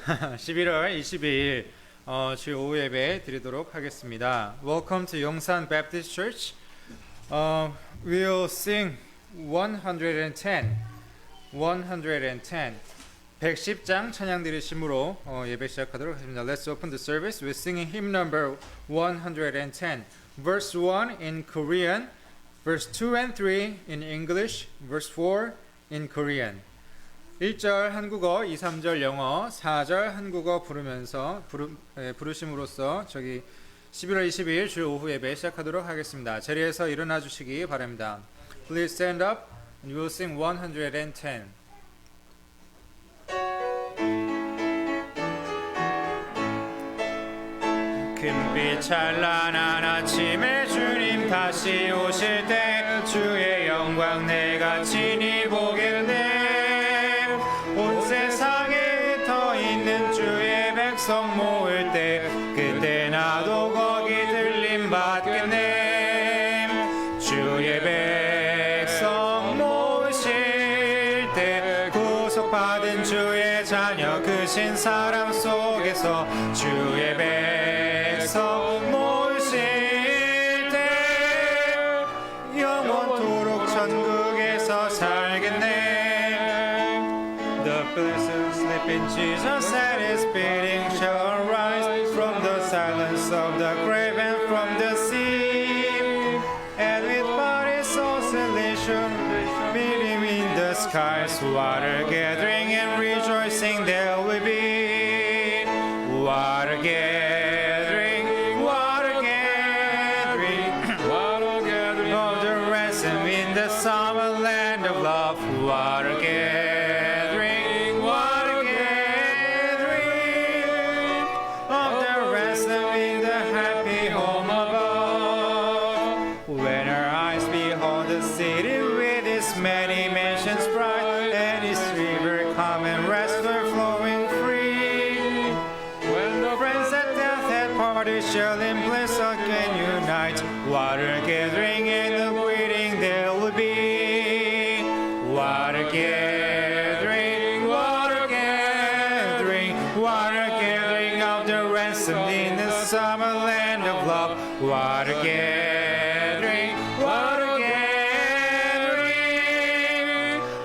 11월 22일 주일 오후 예배 드리도록 하겠습니다. Welcome to Yongsan Baptist Church. We'll sing 110. 110장 찬양 드리심으로 예배 시작하도록 하겠습니다. Let's open the service with singing hymn number 110. Verse 1 in Korean, verse 2 and 3 in English, verse 4 in Korean. 1절 한국어, 2, 3절 영어, 4절 한국어 부르심으로써 11월 22일 주일 오후 예배 시작하도록 하겠습니다. 자리에서 일어나 주시기 바랍니다. Please stand up and we will sing 110. 금빛 찬란한 아침에 주님 다시 오실 때 주의 영광 내가 친히 보겠네. 온 세상에 흩어 있는 주의 백성 모을 때 그때 나도 거기 들림 받겠네. 주의 백성 모으실 때 구속받은 주의 자녀 크신 사랑 속에서 주의 백성 모으실 때 영원토록 천국에서 살겠네. The blessed sleep in Jesus and his beating shall arise from the silence of the grave and from the sea. And with bodies oscillation meet him in the skies. Water gathering and rejoicing there will be. Water gathering, water gathering, water gathering of the ransom in the summer land of love. Water gathering, water gathering of the ransom in the happy home above. When our eyes behold the city with its many mansions bright, and its river calm and restful flowing free. When the friends that death had parted shall in bliss again unite. Water gathering and the greeting there will be. Water gathering, water gathering, water gathering of the ransomed in the summer land of love. Water gathering, water gathering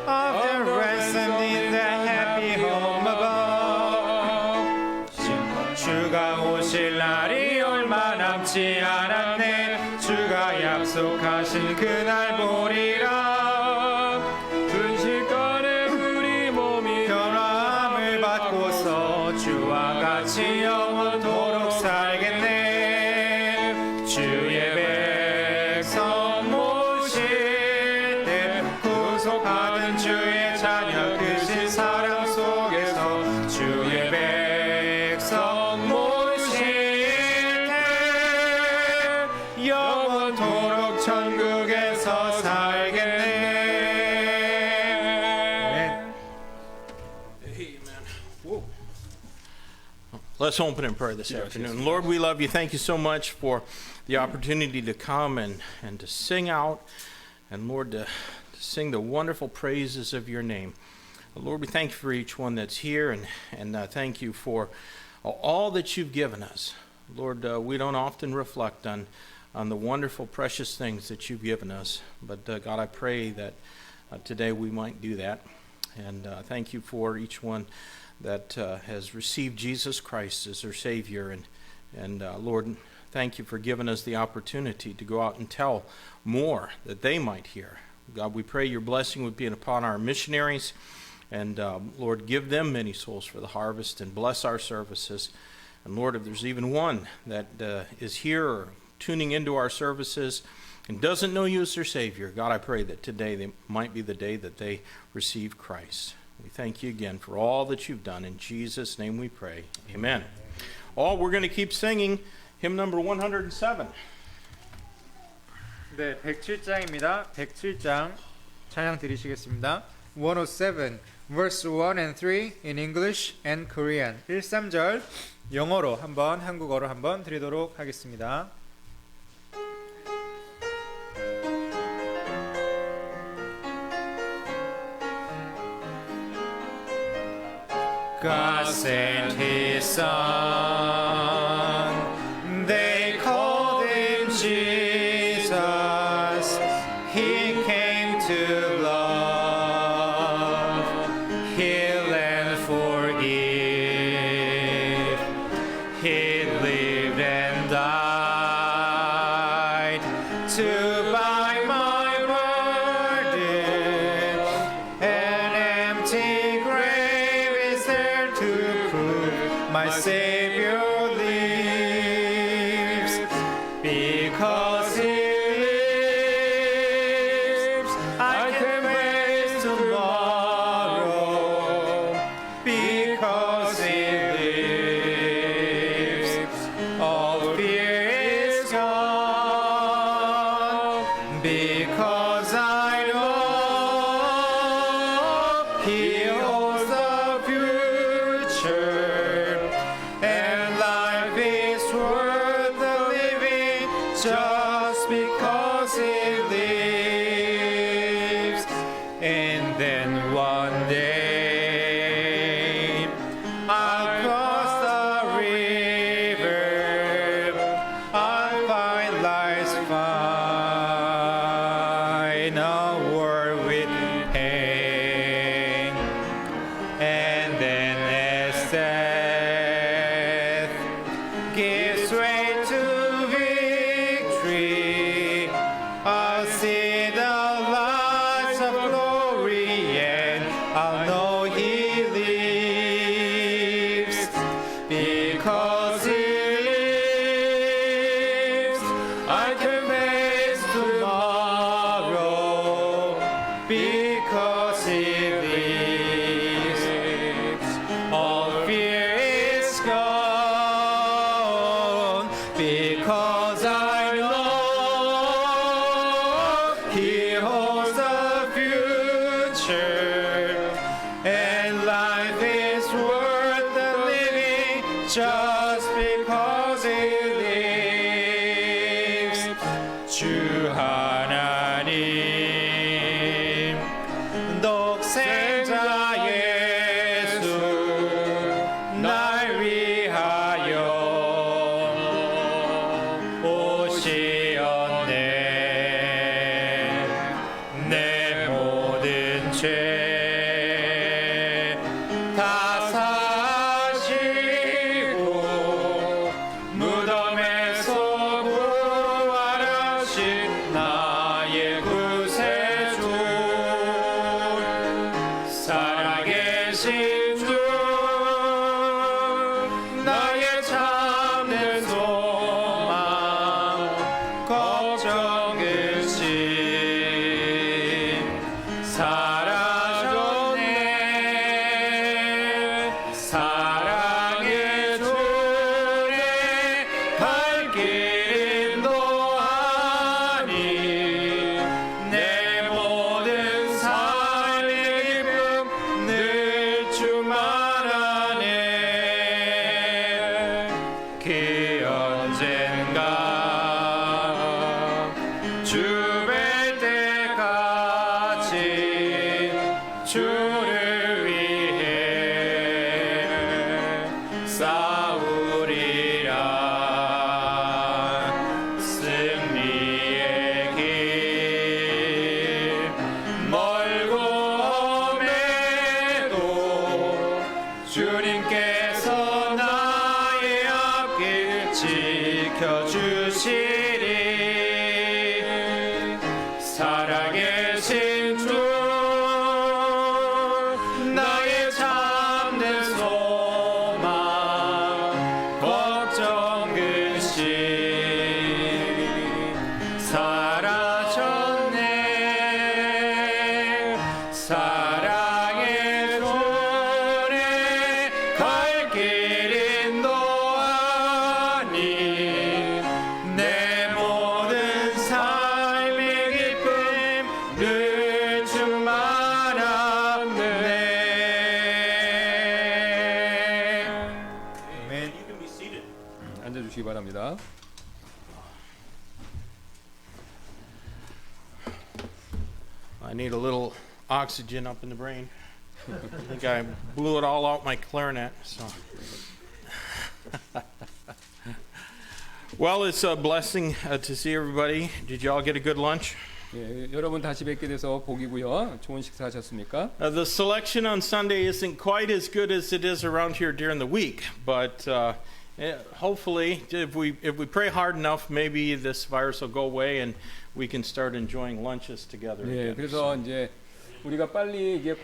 of the ransomed in the happy home above. 주가 오실 날이 얼마 남지 않았네. 주가 약속하신 그날 보리라. 순식간에 우리 몸이 변화함을 받고서 주와 같이 영원토록 살겠네. 주의 백성 모실 때 구속받은 주의 자녀 크신 사랑 속에서 주의 백성 모실 때 영원토록 천국에서 살겠네. Let's open in prayer this afternoon. Lord, we love you. Thank you so much for the opportunity to come and to sing out, and Lord, to sing the wonderful praises of your name. Lord, we thank you for each one that's here, and thank you for all that you've given us. Lord, we don't often reflect on the wonderful, precious things that you've given us, but God, I pray that today we might do that. And thank you for each one that has received Jesus Christ as their Savior. And Lord, thank you for giving us the opportunity to go out and tell more that they might hear. God, we pray your blessing would be upon our missionaries. And Lord, give them many souls for the harvest and bless our services. And Lord, if there's even one that is here or tuning into our services and doesn't know you as their Savior, God, I pray that today might be the day that they receive Christ. We thank you again for all that you've done. In Jesus' name we pray. Amen. We're going to keep singing hymn number 107. 네, 107장입니다. 107장 찬양 드리시겠습니다. 107, verse 1 and 3 in English and Korean. 1, 3절 영어로 한번, 한국어로 한번 드리도록 하겠습니다. God sent his Son. They called him Jesus. He came to love, heal and forgive. He lived and died to buy my burden. An empty grave is there to prove my Savior lives. Because he lives, I can face tomorrow. Because he lives, all fear is gone. Because I know he holds the future, and life is worth the living just because he lives. And then one day I'll cross the river, I'll find life's final word with pain. And then as death gives way to victory, I'll see the lights of glory, and I'll know he lives. Because he lives, I can face tomorrow. Because he lives, all fear is gone. Because I know he holds the future, and life is worth the living just because he lives. 주 하나님, 독생자 예수, 날 위하여 오시었네. 내 모든 죄 다 사시고 무덤에서 부활하신 나의 구세주, 살아계신 주, 나의 참된 소망, 걱정 근심 사라졌네. 사랑의 주의 갈 길 인도하니 내 모든 삶의 기쁨 늘 주만 아네. 그 언젠가 주 뵐 때까지 주를 위해 싸우리라. 승리의 길 멀고 험해도 주님께서 나의 앞길 지켜주시리. 살아계신 주, 나의 참된 소망, 걱정 근심 사라졌네. 사랑의 주의 갈 길 인도하니 내 모든 삶의 기쁨 늘 주만 아네. 아멘. 앉아주시기 바랍니다. I need a little oxygen up in the brain. I think I blew it all out my clarinet. So. Well, it's a blessing to see everybody. Did you all get a good lunch? 예, 여러분 다시 뵙게 돼서 복이고요. 좋은 식사하셨습니까? The selection on Sunday isn't quite as good as it is around here during the week, but hopefully, if we pray hard enough, maybe this virus will go away and we can start enjoying lunches together. 예, again. 그래서 이제 우리가 빨리 이게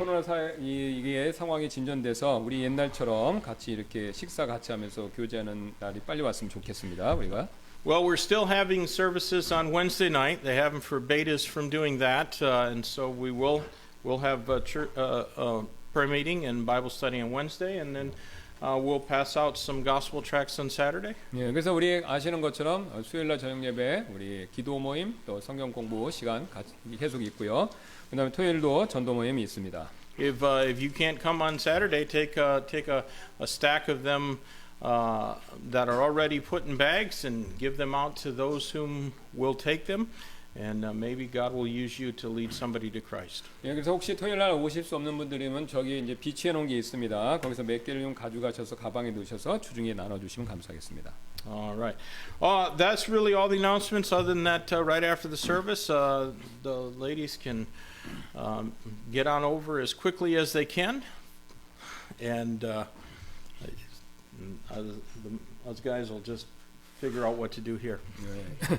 이게 상황이 진전돼서 우리 옛날처럼 같이 이렇게 식사 같이 하면서 교제하는 날이 빨리 왔으면 좋겠습니다. 우리가. Well, we're still having services on Wednesday night. They haven't forbade us from doing that, and so we'll have a prayer meeting and Bible study on Wednesday, and then we'll pass out some gospel tracts on Saturday. 예, 그래서 우리 아시는 것처럼 수요일날 저녁 예배, 우리 기도 모임, 또 성경 공부 시간 계속 있고요. 그다음에 토요일도 전도 모임이 있습니다. If you can't come on Saturday, take a stack of them that are already put in bags and give them out to those whom will take them, and maybe God will use you to lead somebody to Christ. 예, 그래서 혹시 토요일날 오실 수 없는 분들이면 저기 이제 비치해 놓은 게 있습니다. 거기서 몇 개를 좀 가져가셔서 가방에 넣으셔서 주중에 나눠주시면 감사하겠습니다. All right. That's really all the announcements. Other than that, right after the service, the ladies can get on over as quickly as they can, and us guys will just figure out what to do here. 예.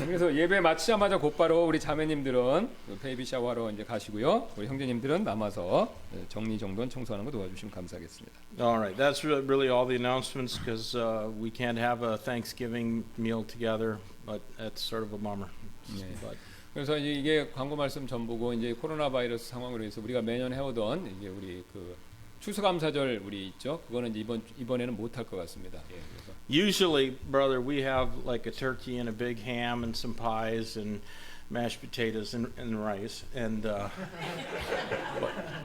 그래서 예배 마치자마자 곧바로 우리 자매님들은 베이비 샤워하러 이제 가시고요. 우리 형제님들은 남아서 정리 정돈 청소하는 거 도와주시면 감사하겠습니다. All right. That's really all the announcements because we can't have a Thanksgiving meal together, but that's sort of a bummer. 예. But 그래서 이게 광고 말씀 전부고 이제 코로나 바이러스 상황으로 해서 우리가 매년 해오던 이게 우리 그 추수감사절 우리 있죠. 그거는 이제 이번에는 못 할 것 같습니다. 예, 그래서. Usually, brother, we have like a turkey and a big ham and some pies and mashed potatoes and rice, and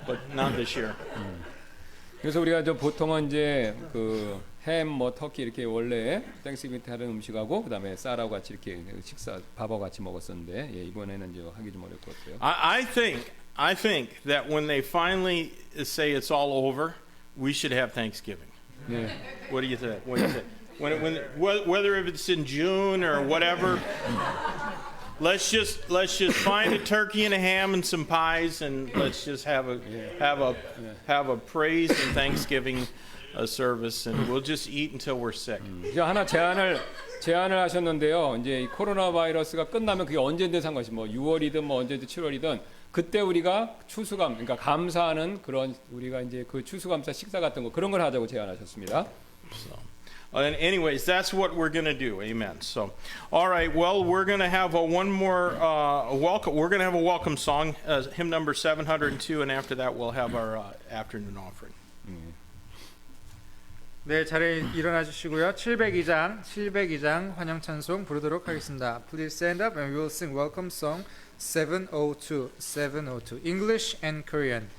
but not this year. 그래서 우리가 저 보통은 이제 그 햄, 뭐 터키 이렇게 원래 땡스기빙 때 하는 음식하고 그다음에 쌀하고 같이 이렇게 식사 밥하고 같이 먹었었는데 예, 이번에는 이제 하기 좀 어려울 것 같아요. I think that when they finally say it's all over, we should have Thanksgiving. 네. What do you think? What do you think? Whether if it's in June or whatever, let's just find a turkey and a ham and some pies, and let's just have a praise and Thanksgiving service, and we'll just eat until we're sick. 이제 하나 제안을 하셨는데요. 이제 이 코로나 바이러스가 끝나면 그게 언제든 상관없이 뭐 6월이든 뭐 언제든 7월이든 그때 우리가 추수감, 그러니까 감사하는 그런 우리가 이제 그 추수감사 식사 같은 거 그런 걸 하자고 제안하셨습니다. So, and anyways, that's what we're going to do. Amen. So, all right. Well, we're going to have one more welcome. We're going to have a welcome song, hymn number 702, and after that, we'll have our afternoon offering. 네, 자리에 일어나 주시고요. 702장 환영 찬송 부르도록 하겠습니다. Please stand up and we will sing welcome song 702. English and Korean.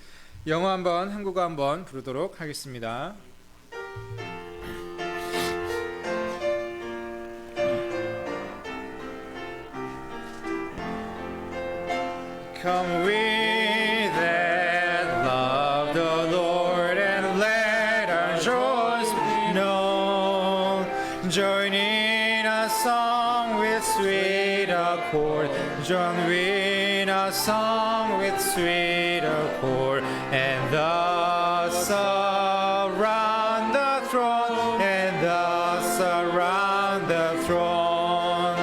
영어 한번, 한국어 한번 부르도록 하겠습니다. Come we that love the Lord and let our joys be known. Join in a song with sweet accord. Join in a song with sweet accord. And thus around the throne. And thus around the throne.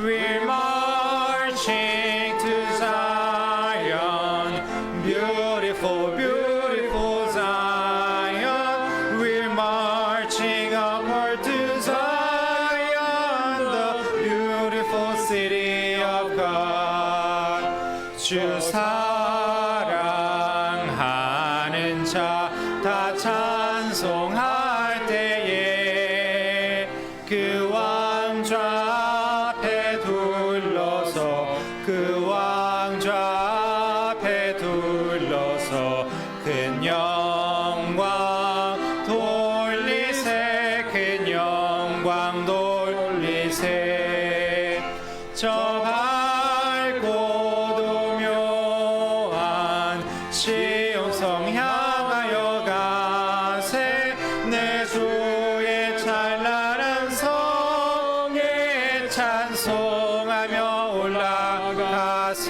We're marching to Zion. Beautiful, beautiful Zion. We're marching upward to Zion, the beautiful city of God. 주 사랑하는 자 다 찬송할 때에 그 왕좌 앞에 둘러서 그 왕좌 앞에 둘러서 큰 영광 돌리세 큰 영광 돌리세 저 밝고도 묘한 시온성 내 주의 찬란한 성에 찬송하며 올라가세.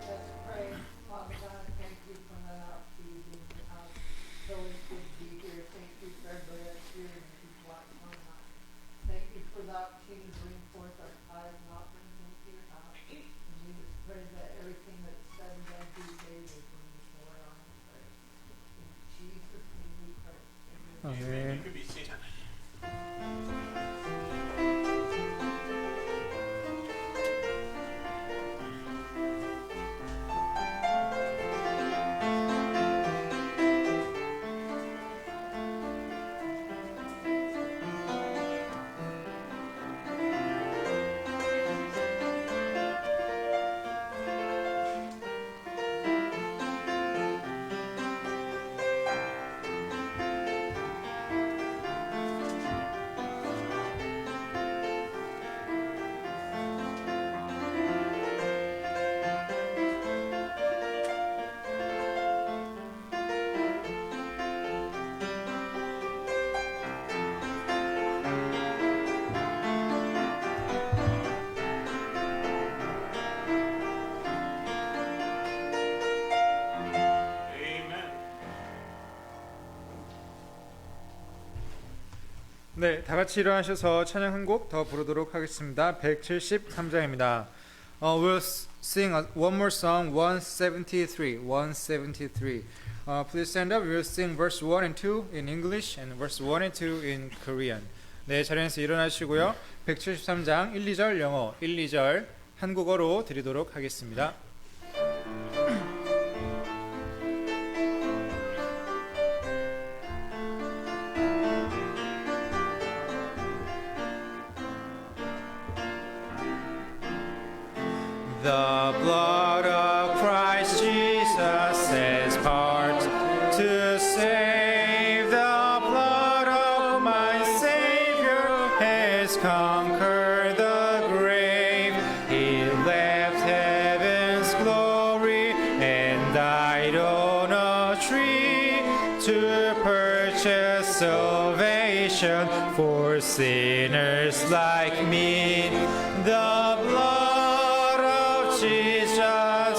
Let's pray. Father God, thank you for that feeding us. So it could be here. Thank you for everybody that's here and who's watching online. Thank you for the opportunity to bring forth our tithes and offerings into your house. And we just pray that everything that's said and done today will bring you glory on and praise. In Jesus' name we pray. Amen. 아멘. 네, 다 같이 일어나셔서 찬양 한 곡 더 부르도록 하겠습니다. 173장입니다. We'll sing one more song, 173. 173. Please stand up. We'll sing verse 1 and 2 in English and verse 1 and 2 in Korean. 네, 자리에서 일어나시고요. 173장 1, 2절 영어, 1, 2절 한국어로 드리도록 하겠습니다. The blood of Christ Jesus is part to save. The blood of my Savior has conquered the grave. He left heaven's glory and died on a tree to purchase salvation for sinners like me. The blood of Jesus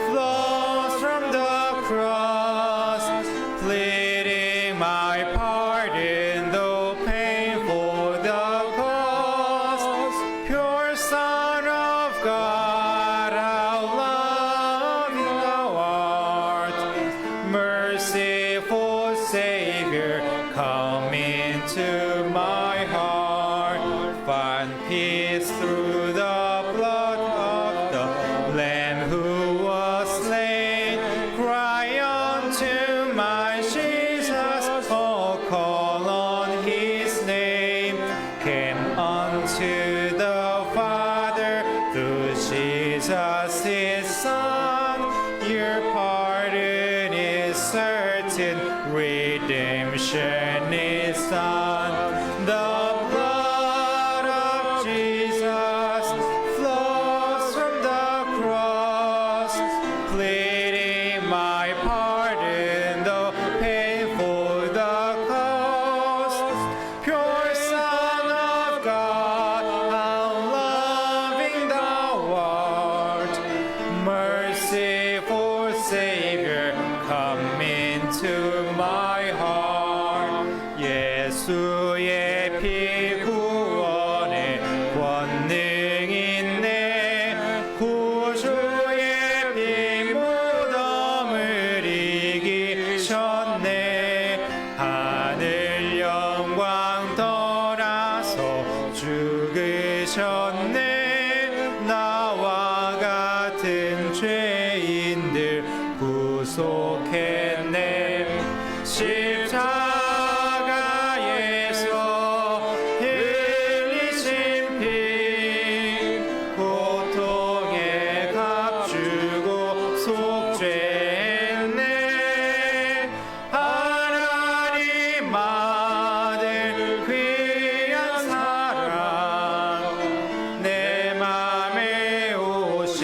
flows from the cross, pleading my pardon, though painful the cost. Pure Son of God, how loving thou art, merciful Savior, come into my heart. Find peace through the blood of the Lamb who was slain. Cry unto my Jesus, oh, call on his name. Came unto the Father through Jesus his Son. Your pardon is certain, redemption is done. The blood of Jesus flows from the cross, pleading my pardon, though painful the cost. Pure Son of God, how loving thou art, merciful Savior, come into my heart. 예수의 피 구원의 권능 있네. 구주의 피 무덤을 이기셨네. 하늘 영광 떠나서 죽으셨네. 나와 같은 죄인들 구속했네. 십자가에서 흘리신 피 고통에 값주고 속죄했네. 하나님 아들 귀한 사랑, 내 맘에 오신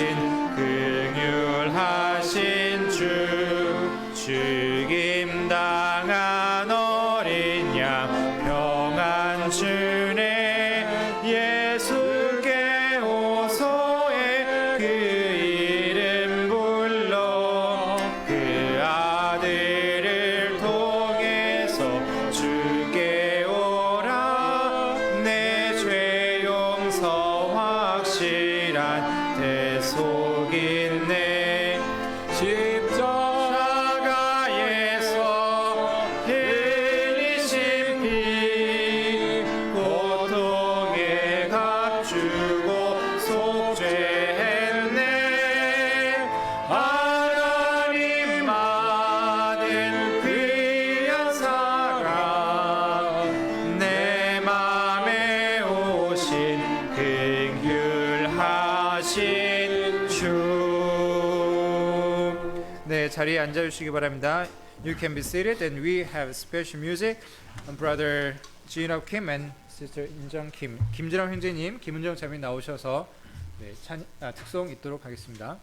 긍휼하신 주, 죽임 다 자리에 앉아주시기 바랍니다. You can be seated, and we have special music. Brother Jin-Up Kim and Sister In-Jung Kim, 김진영 형제님, 김은정 자매 나오셔서 특송 있도록 하겠습니다.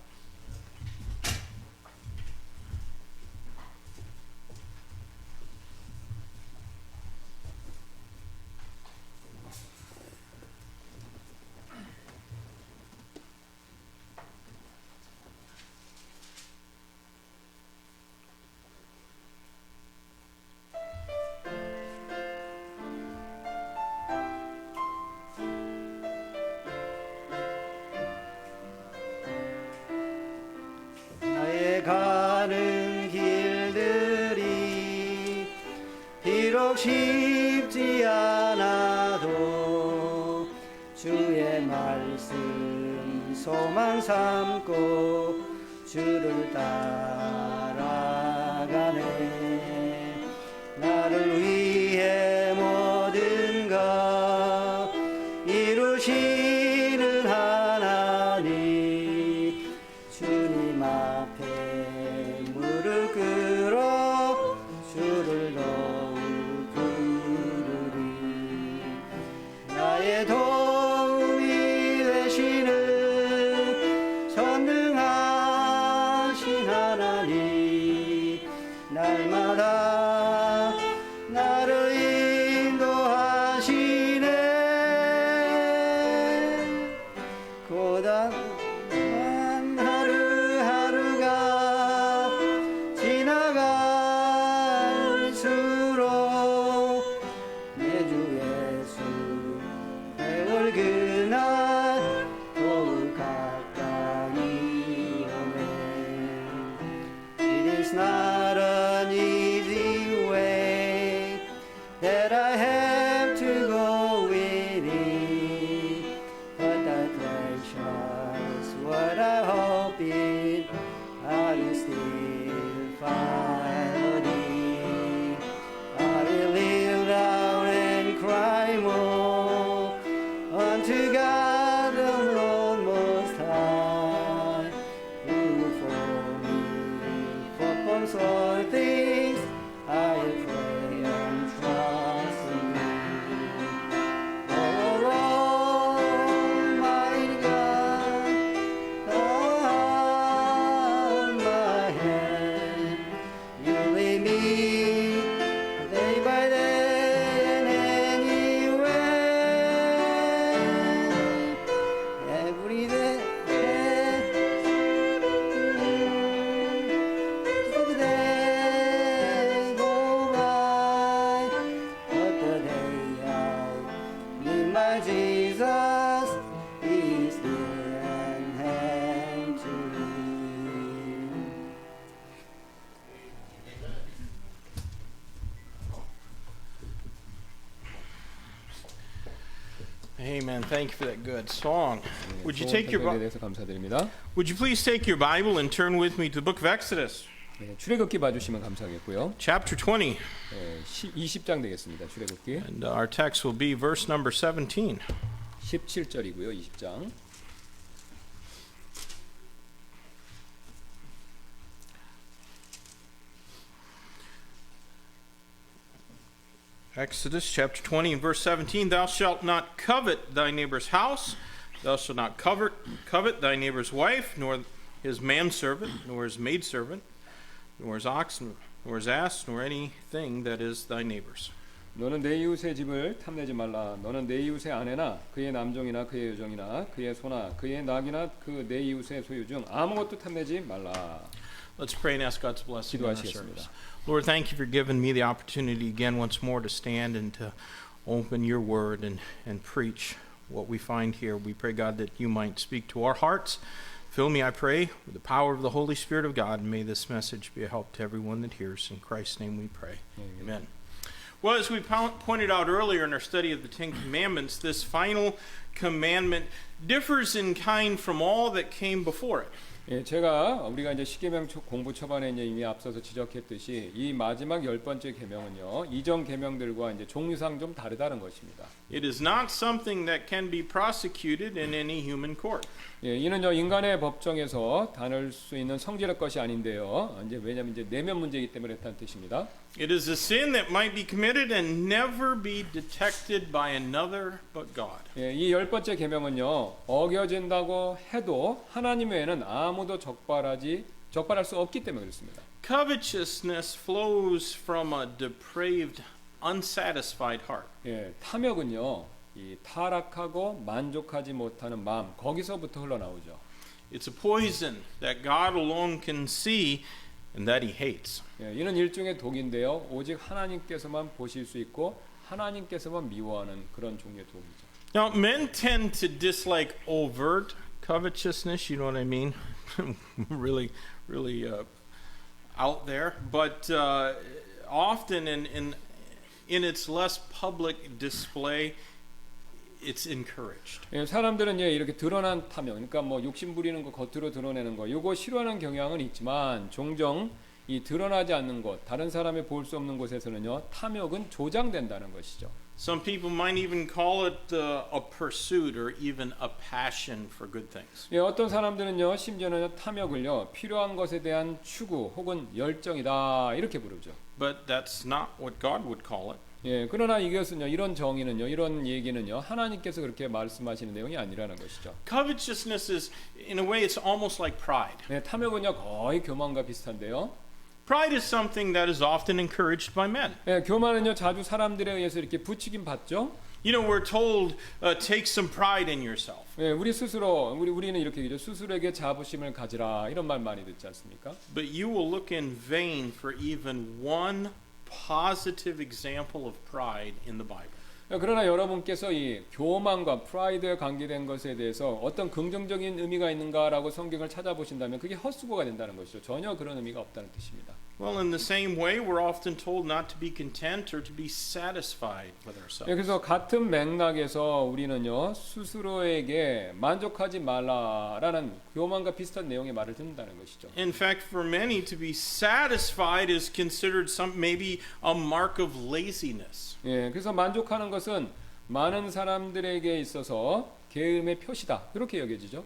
나의 가는 길들이 비록 쉽지 않아도 주의 말씀 소망 삼고 주를 따라가네. 나를 위해 모든 것 이루시는 하나님, 주님 앞에 무릎 꿇어 주를 더욱 부르리. 나의 도움이 되시는 전능하신 하나님, 날마다 나를 인도하시네. 고단한 하루하루가 지나갈수록 내 주 예수 배울 그날 더욱 가까이 오네. It is not an easy way that I have to go with it, but I precious what I hope in, I will still follow thee. I will kneel down and cry more unto God the Lord Most High, who for me performs all things. I will pray and trust in thee. Oh, Almighty God, on my hand, you lead me day by day in any way. Every day, the day go by, but the day I meet my Jesus is near and hand to me. Amen. Thank you for that good song. Would you take your 에 대해서 감사드립니다. Would you please take your Bible and turn with me to the book of Exodus, 네, 출애굽기 봐주시면 감사하겠고요. chapter 20, 20장 되겠습니다. 출애굽기 and our text will be verse number 17. 17절이고요. 20장. Exodus chapter 20 and verse 17, thou shalt not covet thy neighbor's house, thou shalt not covet thy neighbor's wife, nor his manservant, nor his maidservant, nor his ox, nor his ass, nor anything that is thy neighbor's. 너는 내 이웃의 집을 탐내지 말라. 너는 내 이웃의 아내나 그의 남종이나 그의 여종이나 그의 소나 그의 낙이나 그 내 이웃의 소유 중 아무것도 탐내지 말라. Let's pray and ask God's blessing in our 기도하시겠습니다. service. Lord, thank you for giving me the opportunity again once more to stand and to open your word and preach what we find here. We pray, God, that you might speak to our hearts. Fill me, I pray, with the power of the Holy Spirit of God, and may this message be a help to everyone that hears. In Christ's name we pray. Amen. Well, as we pointed out earlier in our study of the Ten Commandments, this final commandment differs in kind from all that came before it. 예, 제가 우리가 이제 십계명 공부 초반에 이제 이미 앞서서 지적했듯이 이 마지막 10번째 계명은요. 이전 계명들과 이제 종류상 좀 다르다는 것입니다. It is not something that can be prosecuted in any human court. 예, 이는요 인간의 법정에서 다룰 수 있는 성질의 것이 아닌데요. 이제 왜냐하면 이제 내면 문제이기 때문에 그렇다는 뜻입니다. It is a sin that might be committed and never be detected by another but God. 예, 이 10번째 계명은요 어겨진다고 해도 하나님 외에는 아무도 적발할 수 없기 때문에 그렇습니다. Covetousness flows from a depraved, unsatisfied heart. 예, 탐욕은요 이 타락하고 만족하지 못하는 마음 거기서부터 흘러나오죠. It's a poison that God alone can see and that he hates. 예, 이는 일종의 독인데요. 오직 하나님께서만 보실 수 있고 하나님께서만 미워하는 그런 종류의 독이죠. Now, men tend to dislike overt covetousness, you know what I mean? really out there. But often in its less public display, it's encouraged. 예, 사람들은 이렇게 드러난 탐욕, 그러니까 뭐 욕심 부리는 거, 겉으로 드러내는 거, 이거 싫어하는 경향은 있지만 종종 이 드러나지 않는 곳, 다른 사람이 볼 수 없는 곳에서는요, 탐욕은 조장된다는 것이죠. Some people might even call it a pursuit or even a passion for good things. 예, 어떤 사람들은요, 심지어는 탐욕을요, 필요한 것에 대한 추구 혹은 열정이다 이렇게 부르죠. But that's not what God would call it. 예, 그러나 이것은요, 이런 정의는요, 이런 얘기는요, 하나님께서 그렇게 말씀하시는 내용이 아니라는 것이죠. Covetousness is, in a way, it's almost like pride. 예, 탐욕은요, 거의 교만과 비슷한데요. Pride is something that is often encouraged by men. 예, 교만은요, 자주 사람들에 의해서 이렇게 부추김 받죠. You know, we're told, take some pride in yourself. 예, 우리 스스로 우리는 이렇게 얘기죠. 스스로에게 자부심을 가지라 이런 말 많이 듣지 않습니까? But you will look in vain for even one positive example of pride in the Bible. 그러나 여러분께서 이 교만과 프라이드에 관계된 것에 대해서 어떤 긍정적인 의미가 있는가라고 성경을 찾아보신다면 그게 헛수고가 된다는 것이죠. 전혀 그런 의미가 없다는 뜻입니다. Well, in the same way, we're often told not to be content or to be satisfied with 예, ourselves. 그래서 같은 맥락에서 우리는요 스스로에게 만족하지 말라라는 교만과 비슷한 내용의 말을 듣는다는 것이죠. In fact, for many, to be satisfied is considered maybe a mark of laziness. 예, 그래서 만족하는 것은 많은 사람들에게 있어서 게으름의 표시다 이렇게 여겨지죠.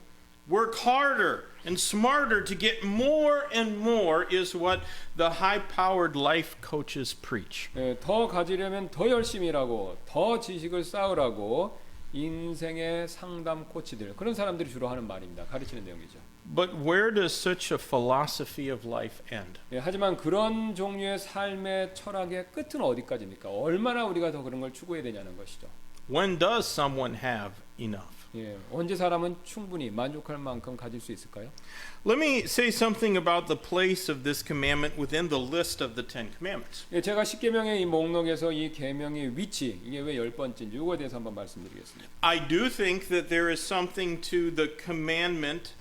Work harder and smarter to get more and more is what the high-powered life coaches preach. 예, 더 가지려면 더 열심히 일하고 더 지식을 쌓으라고 인생의 상담 코치들 그런 사람들이 주로 하는 말입니다. 가르치는 내용이죠. But where does such a philosophy of life end? 예, 하지만 그런 종류의 삶의 철학의 끝은 어디까지입니까? 얼마나 우리가 더 그런 걸 추구해야 되냐는 것이죠. When does someone have enough? 예, 언제 사람은 충분히 만족할 만큼 가질 수 있을까요? Let me say something about the place of this commandment within the list of the Ten Commandments. 예, 제가 십계명의 이 목록에서 이 계명의 위치 이게 왜 10번째인지 이거에 대해서 한번 말씀드리겠습니다. I do think that there is something to the commandment,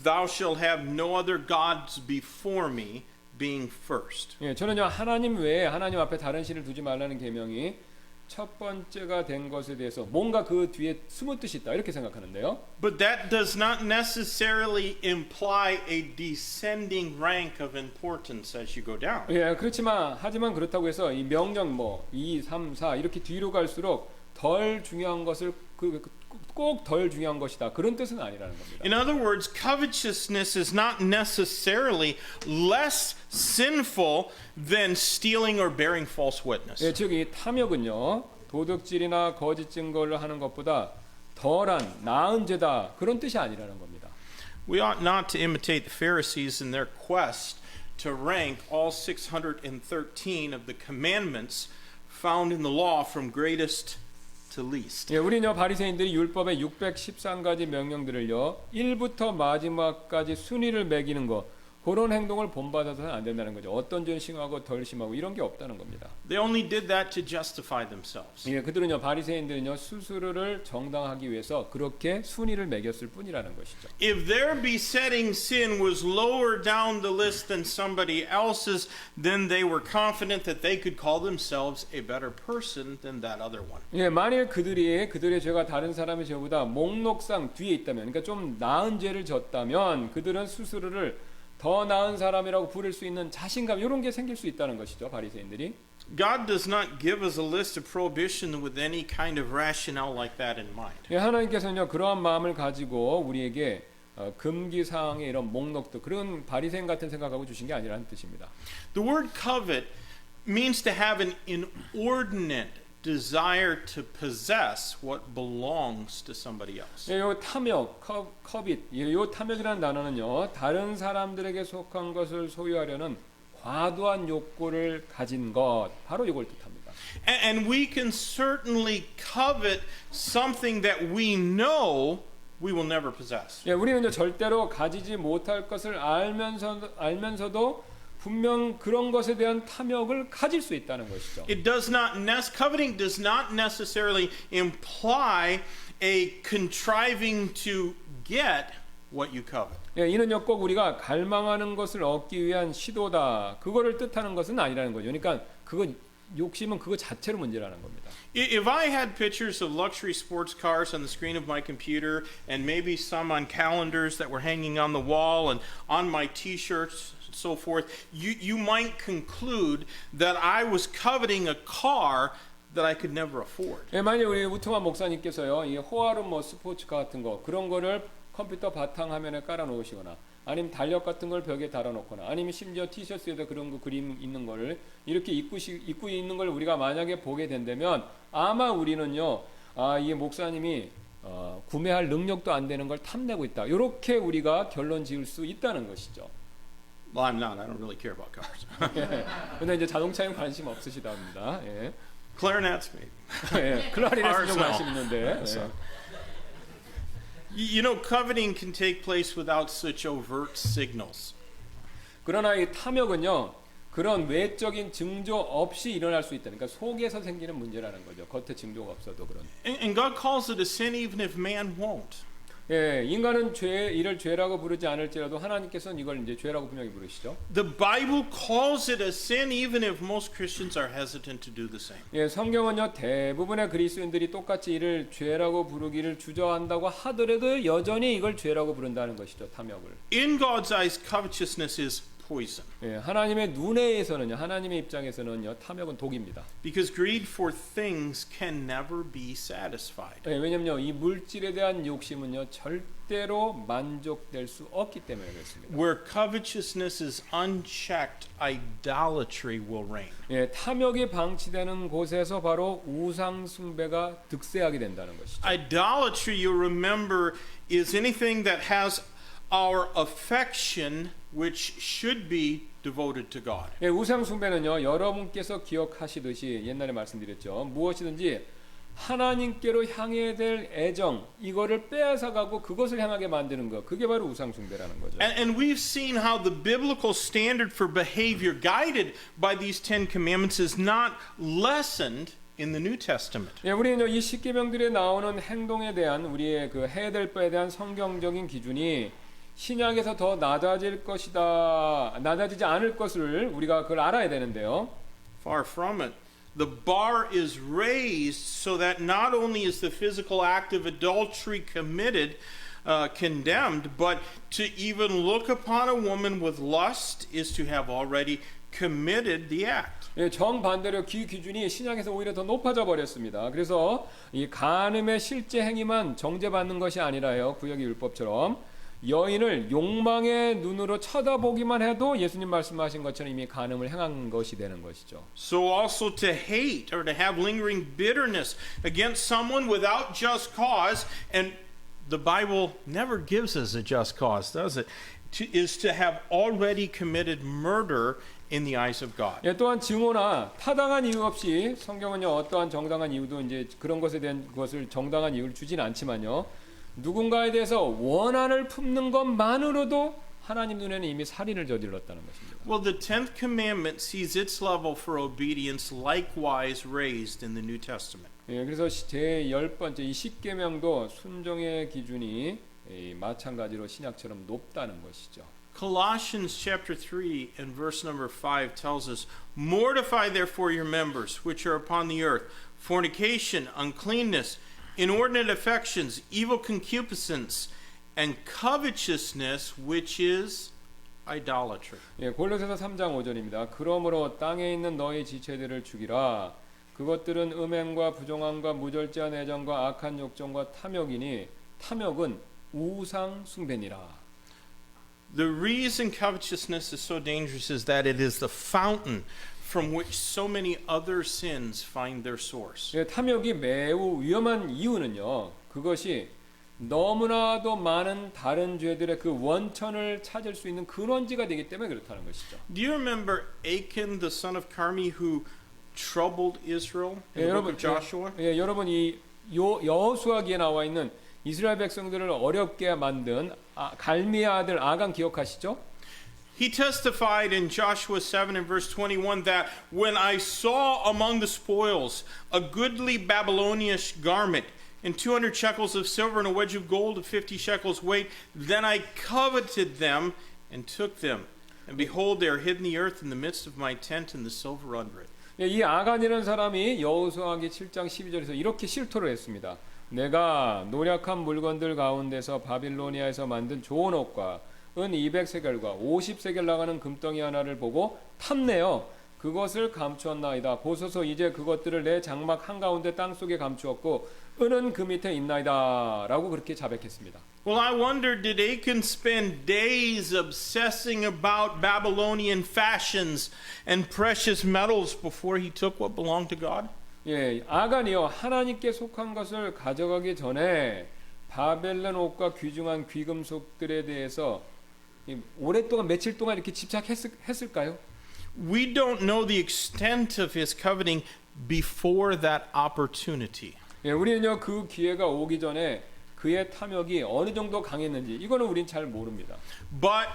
thou shalt have no other gods before me, being first. 예, 저는요 하나님 외에 하나님 앞에 다른 신을 두지 말라는 계명이 첫 번째가 된 것에 대해서 뭔가 그 뒤에 숨은 뜻이 있다 이렇게 생각하는데요. But that does not necessarily imply a descending rank of importance as you go down. 예, 하지만 그렇다고 해서 이 명령 2, 3, 4 이렇게 뒤로 갈수록 덜 중요한 것을 꼭 덜 중요한 것이다 그런 뜻은 아니라는 겁니다. In other words, covetousness is not necessarily less sinful than stealing or bearing false witness. 예, 즉 이 탐욕은요 도둑질이나 거짓 증거를 하는 것보다 덜한 나은 죄다 그런 뜻이 아니라는 겁니다. We ought not to imitate the Pharisees in their quest to rank all 613 of the commandments found in the law from greatest to least. 예, 우리는요 바리새인들이 율법의 613가지 명령들을요 1부터 마지막까지 순위를 매기는 거 그런 행동을 본받아서는 안 된다는 거죠. 어떤 죄는 심하고 덜 심하고 이런 게 없다는 겁니다. They only did that to justify themselves. 예, 그들은요 바리새인들은요 스스로를 정당하기 위해서 그렇게 순위를 매겼을 뿐이라는 것이죠. If their besetting sin was lower down the list than somebody else's, then they were confident that they could call themselves a better person than that other one. 예, 만일 그들의 죄가 다른 사람의 죄보다 목록상 뒤에 있다면, 그러니까 좀 나은 죄를 졌다면 그들은 스스로를 더 나은 사람이라고 부를 수 있는 자신감 이런 게 생길 수 있다는 것이죠. 바리새인들이. God does not give us a list of prohibition with any kind of rationale like that in mind. 예, 하나님께서는요 그러한 마음을 가지고 우리에게 금기 사항의 이런 목록도 그런 바리새인 같은 생각하고 주신 게 아니라는 뜻입니다. The word covet means to have an inordinate desire to possess what belongs to somebody else. 예, 요 탐욕, 커빗, 예, 요 탐욕이라는 단어는요 다른 사람들에게 속한 것을 소유하려는 과도한 욕구를 가진 것, 바로 이걸 뜻합니다. And we can certainly covet something that we know we will never possess. 예, 우리는 절대로 가지지 못할 것을 알면서도 분명 그런 것에 대한 탐욕을 가질 수 있다는 것이죠. Coveting does not necessarily imply a contriving to get what you covet. 예, 이는요 꼭 우리가 갈망하는 것을 얻기 위한 시도다. 그거를 뜻하는 것은 아니라는 거죠. 그러니까 그건 욕심은 그거 자체로 문제라는 겁니다. If I had pictures of luxury sports cars on the screen of my computer and maybe some on calendars that were hanging on the wall and on my t-shirts and so forth, you might conclude that I was coveting a car that I could never afford. 예, 만약 우리 우트만 목사님께서요 이 호화로운 뭐 스포츠카 같은 거 그런 거를 컴퓨터 바탕 화면에 깔아 놓으시거나 아니면 달력 같은 걸 벽에 달아 놓거나 아니면 심지어 티셔츠에다 그런 거 그림 있는 거를 이렇게 입고 있는 걸 우리가 만약에 보게 된다면 아마 우리는요 이 목사님이 구매할 능력도 안 되는 걸 탐내고 있다. 이렇게 우리가 결론 지을 수 있다는 것이죠. Well, I'm not. I don't really care about cars. 근데 이제 자동차에 관심 없으시답니다. 예. Clarinets, maybe. 예. 클라리넷은 좀 Arsenal. 관심 있는데. 예. You know, coveting can take place without such overt signals. 그러나 이 탐욕은요 그런 외적인 징조 없이 일어날 수 있다. 그러니까 속에서 생기는 문제라는 거죠. 겉에 징조가 없어도 그런. And God calls it a sin even if man won't. 예, 인간은 이를 죄라고 부르지 않을지라도 하나님께서는 이걸 이제 죄라고 분명히 부르시죠. The Bible calls it a sin even if most Christians are hesitant to do the same. 예, 성경은요 대부분의 그리스도인들이 똑같이 이를 죄라고 부르기를 주저한다고 하더라도 여전히 이걸 죄라고 부른다는 것이죠. 탐욕을. In God's eyes, covetousness is poison. 예, 하나님의 눈에서는요, 하나님의 입장에서는요, 탐욕은 독입니다. Because greed for things can never be satisfied. 예, 왜냐면요, 이 물질에 대한 욕심은요, 절대로 만족될 수 없기 때문에 그렇습니다. Where covetousness is unchecked, idolatry will reign. 예, 탐욕이 방치되는 곳에서 바로 우상 숭배가 득세하게 된다는 것이죠. Idolatry, you remember, is anything that has our affection which should be devoted to God. 예, 우상 숭배는요, 여러분께서 기억하시듯이 옛날에 말씀드렸죠. 무엇이든지 하나님께로 향해야 될 애정, 이거를 빼앗아가고 그것을 향하게 만드는 것, 그게 바로 우상 숭배라는 거죠. And we've seen how the biblical standard for behavior guided by these 10 commandments is not lessened in the New Testament. 예, 우리는요, 이 십계명들에 나오는 행동에 대한 우리의 그 해야 될 바에 대한 성경적인 기준이 신약에서 더 낮아질 것이다, 낮아지지 않을 것을 우리가 그걸 알아야 되는데요. Far from it. The bar is raised so that not only is the physical act of adultery committed, condemned, but to even look upon a woman with lust is to have already committed the act. 예, 정반대로 그 기준이 신약에서 오히려 더 높아져 버렸습니다. 그래서 이 간음의 실제 행위만 정죄받는 것이 아니라요, 구약의 율법처럼 여인을 욕망의 눈으로 쳐다보기만 해도 예수님 말씀하신 것처럼 이미 간음을 행한 것이 되는 것이죠. So also to hate or to have lingering bitterness against someone without just cause, and the Bible never gives us a just cause, does it? Is to have already committed murder in the eyes of God. 예, 또한 증오나 타당한 이유 없이 성경은요 어떠한 정당한 이유도 이제 그런 것에 대한 것을 정당한 이유를 주진 않지만요. 누군가에 대해서 원한을 품는 것만으로도 하나님 눈에는 이미 살인을 저질렀다는 것입니다. Well, the 10th commandment sees its level for obedience likewise raised in the New Testament. 예, 그래서 제 10번째 이 10계명도 순종의 기준이 마찬가지로 신약처럼 높다는 것이죠. Colossians chapter 3 and verse number 5 tells us, Mortify therefore your members which are upon the earth, fornication, uncleanness, inordinate affections, evil concupiscence, and covetousness, which is idolatry. 예, 골로새서 3장 5절입니다. 그러므로 땅에 있는 너희 지체들을 죽이라. 그것들은 음행과 부정함과 무절제한 애정과 악한 욕정과 탐욕이니 탐욕은 우상 숭배니라. The reason covetousness is so dangerous is that it is the fountain from which so many other sins find their source. 예, 탐욕이 매우 위험한 이유는요. 그것이 너무나도 많은 다른 죄들의 그 원천을 찾을 수 있는 근원지가 되기 때문에 그렇다는 것이죠. Do you remember Achan, the son of Carmi, who troubled Israel in the book of Joshua? 예, 여러분 이 여호수아기에 나와 있는 이스라엘 백성들을 어렵게 만든 갈미의 아들 아간 기억하시죠? He testified in Joshua 7 and verse 21 that when I saw among the spoils a goodly Babylonian garment and 200 shekels of silver and a wedge of gold of 50 shekels weight, then I coveted them and took them. And behold, they are hid in the earth in the midst of my tent and the silver under it. 예, 이 아간이라는 사람이 여호수아기 7장 12절에서 이렇게 실토를 했습니다. 내가 노력한 물건들 가운데서 바빌로니아에서 만든 좋은 옷과 은 200세겔과 50세겔 나가는 금덩이 하나를 보고 탐내어 그것을 감추었나이다. 보소서 이제 그것들을 내 장막 한가운데 땅속에 감추었고 은은 그 밑에 있나이다. 라고 그렇게 자백했습니다. Well, I wonder, did Achan spend days obsessing about Babylonian fashions and precious metals before he took what belonged to God? 예, 아간이요 하나님께 속한 것을 가져가기 전에 바벨론 옷과 귀중한 귀금속들에 대해서 오랫동안 며칠 동안 이렇게 집착했을까요? We don't know the extent of his coveting before that opportunity. 예, 우리는요 그 기회가 오기 전에 그의 탐욕이 어느 정도 강했는지 이거는 우린 잘 모릅니다. But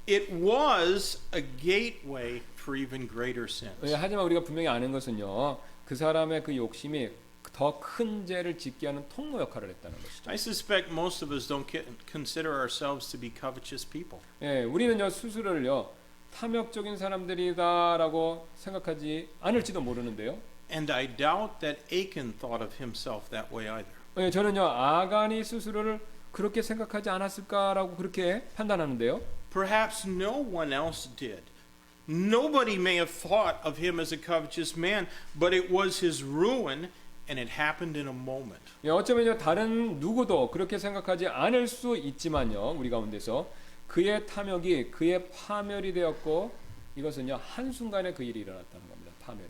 it was a gateway for even greater sins. 예, 하지만 우리가 분명히 아는 것은요 그 사람의 그 욕심이 더 큰 죄를 짓게 하는 통로 역할을 했다는 것이죠. I suspect most of us don't consider ourselves to be covetous people. 예, 우리는요 스스로를요 탐욕적인 사람들이다라고 생각하지 않을지도 모르는데요. And I doubt that Achan thought of himself that way either. 예, 저는요 아간이 스스로를 그렇게 생각하지 않았을까라고 그렇게 판단하는데요. Perhaps no one else did. Nobody may have thought of him as a covetous man, but it was his ruin and it happened in a moment. 예, 어쩌면요 다른 누구도 그렇게 생각하지 않을 수 있지만요 우리 가운데서 그의 탐욕이 그의 파멸이 되었고 이것은요 한순간에 그 일이 일어났다는 겁니다. 파멸이.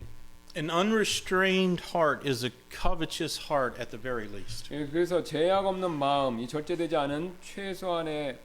An unrestrained heart is a covetous heart at the very least. 예, 그래서 제약 없는 마음, 이 절제되지 않은 최소한의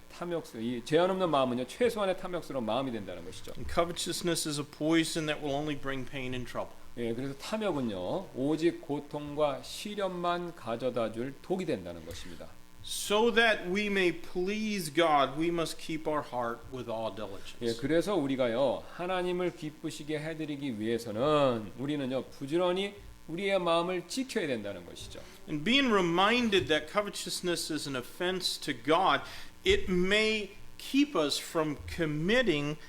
이 제한 없는 마음은요 최소한의 탐욕스러운 마음이 된다는 것이죠. And covetousness is a poison that will only bring pain and trouble. 예, 그래서 탐욕은요 오직 고통과 시련만 가져다줄 독이 된다는 것입니다. So that we may please God, we must keep our heart with all diligence. 예, 그래서 우리가요 하나님을 기쁘시게 해드리기 위해서는 우리는요 부지런히 우리의 마음을 지켜야 된다는 것이죠. And being reminded that covetousness is an offense to God, it may keep us from committing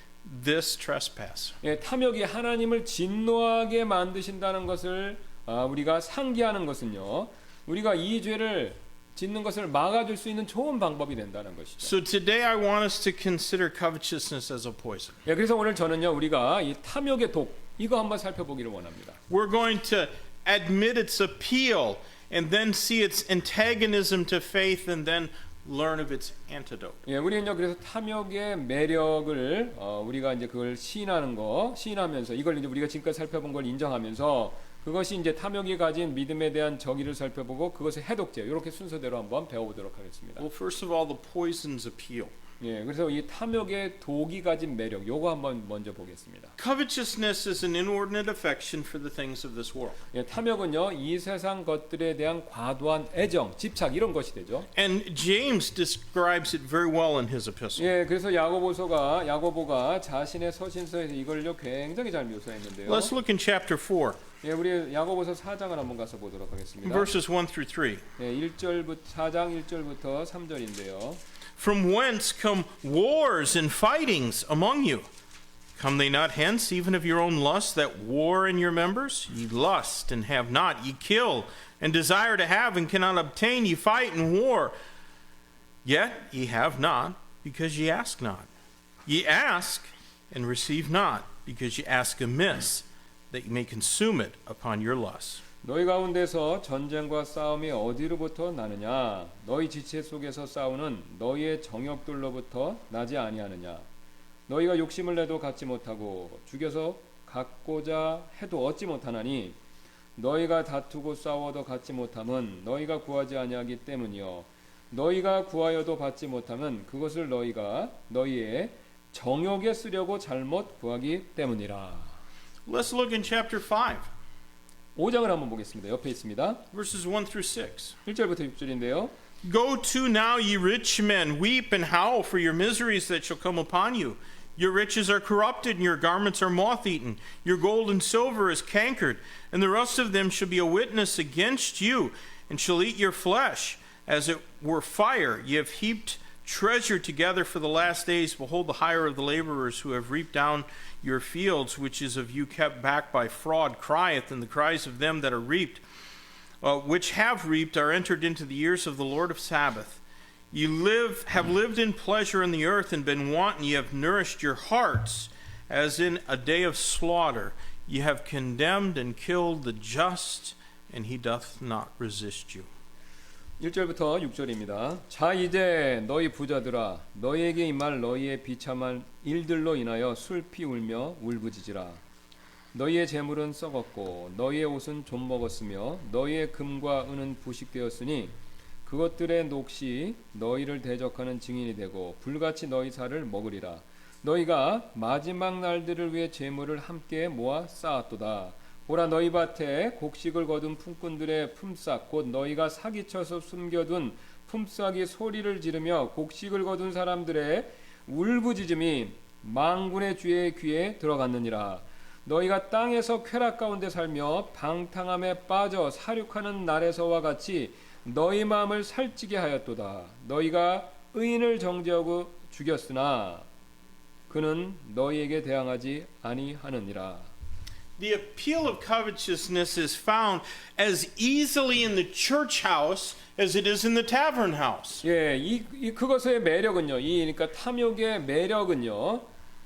this trespass. 예, 탐욕이 하나님을 진노하게 만드신다는 것을 우리가 상기하는 것은요 우리가 이 죄를 짓는 것을 막아줄 수 있는 좋은 방법이 된다는 것이죠. So today I want us to consider covetousness as a poison. 예, 그래서 오늘 저는요 우리가 이 탐욕의 독 이거 한번 살펴보기를 원합니다. We're going to admit its appeal and then see its antagonism to faith and then learn of its antidote. 예, 우리는요 그래서 탐욕의 매력을 우리가 이제 그걸 시인하면서 이걸 이제 우리가 지금까지 살펴본 걸 인정하면서 그것이 이제 탐욕이 가진 믿음에 대한 정의를 살펴보고 그것의 해독제 이렇게 순서대로 한번 배워보도록 하겠습니다. Well, first of all, the poison's appeal. 예, 그래서 이 탐욕의 독이 가진 매력, 요거 한번 먼저 보겠습니다. Covetousness is an inordinate affection for the things of this world. 예, 탐욕은요, 이 세상 것들에 대한 과도한 애정, 집착 이런 것이 되죠. And James describes it very well in his epistle. 예, 그래서 야고보가 자신의 서신서에서 이걸요 굉장히 잘 묘사했는데요. Let's look in chapter 4, 예, 우리 야고보서 4장을 한번 가서 보도록 하겠습니다. verses 1 through 3. 예, 4장 1절부터 3절인데요. From whence come wars and fightings among you? Come they not hence, even of your own lust, that war in your members? Ye lust and have not, ye kill, and desire to have and cannot obtain, ye fight and war. Yet ye have not, because ye ask not. Ye ask and receive not, because ye ask amiss, that ye may consume it upon your lusts. 너희 가운데서 전쟁과 싸움이 어디로부터 나느냐? 너희 지체 속에서 싸우는 너희의 정욕들로부터 나지 아니하느냐? 너희가 욕심을 내도 갖지 못하고 죽여서 갖고자 해도 얻지 못하나니 너희가 다투고 싸워도 갖지 못함은 너희가 구하지 아니하기 때문이요. 너희가 구하여도 받지 못함은 그것을 너희가 너희의 정욕에 쓰려고 잘못 구하기 때문이라. Let's look in chapter 5, 5장을 한번 보겠습니다. 옆에 있습니다. verses 1 through 6. 1절부터 6절인데요. Go to now, ye rich men, weep and howl for your miseries that shall come upon you. Your riches are corrupted, and your garments are moth-eaten. Your gold and silver is cankered, and the rust of them shall be a witness against you, and shall eat your flesh, as it were fire. Ye have heaped treasure together for the last days. Behold, the hire of the laborers who have reaped down your fields, which is of you kept back by fraud, crieth, and the cries of them that are reaped, which have reaped, are entered into the ears of the Lord of Sabaoth. Ye have lived in pleasure in the earth, and been wanton. Ye have nourished your hearts, as in a day of slaughter. Ye have condemned and killed the just, and he doth not resist you. 1절부터 6절입니다. 자 이제 너희 부자들아 너희에게 임할 너희의 비참한 일들로 인하여 슬피 울며 울부짖으라. 너희의 재물은 썩었고 너희의 옷은 좀 먹었으며 너희의 금과 은은 부식되었으니 그것들의 녹시 너희를 대적하는 증인이 되고 불같이 너희 살을 먹으리라. 너희가 마지막 날들을 위해 재물을 함께 모아 쌓았도다. 보라 너희 밭에 곡식을 거둔 품꾼들의 품삯 곧 너희가 사기쳐서 숨겨둔 품삯이 소리를 지르며 곡식을 거둔 사람들의 울부짖음이 망군의 주의 귀에 들어갔느니라. 너희가 땅에서 쾌락 가운데 살며 방탕함에 빠져 사륙하는 날에서와 같이 너희 마음을 살찌게 하였도다. 너희가 의인을 정죄하고 죽였으나 그는 너희에게 대항하지 아니하느니라. The appeal of covetousness is found as easily in the church house as it is in the tavern house. 예, 그것의 매력은요. 그러니까 탐욕의 매력은요.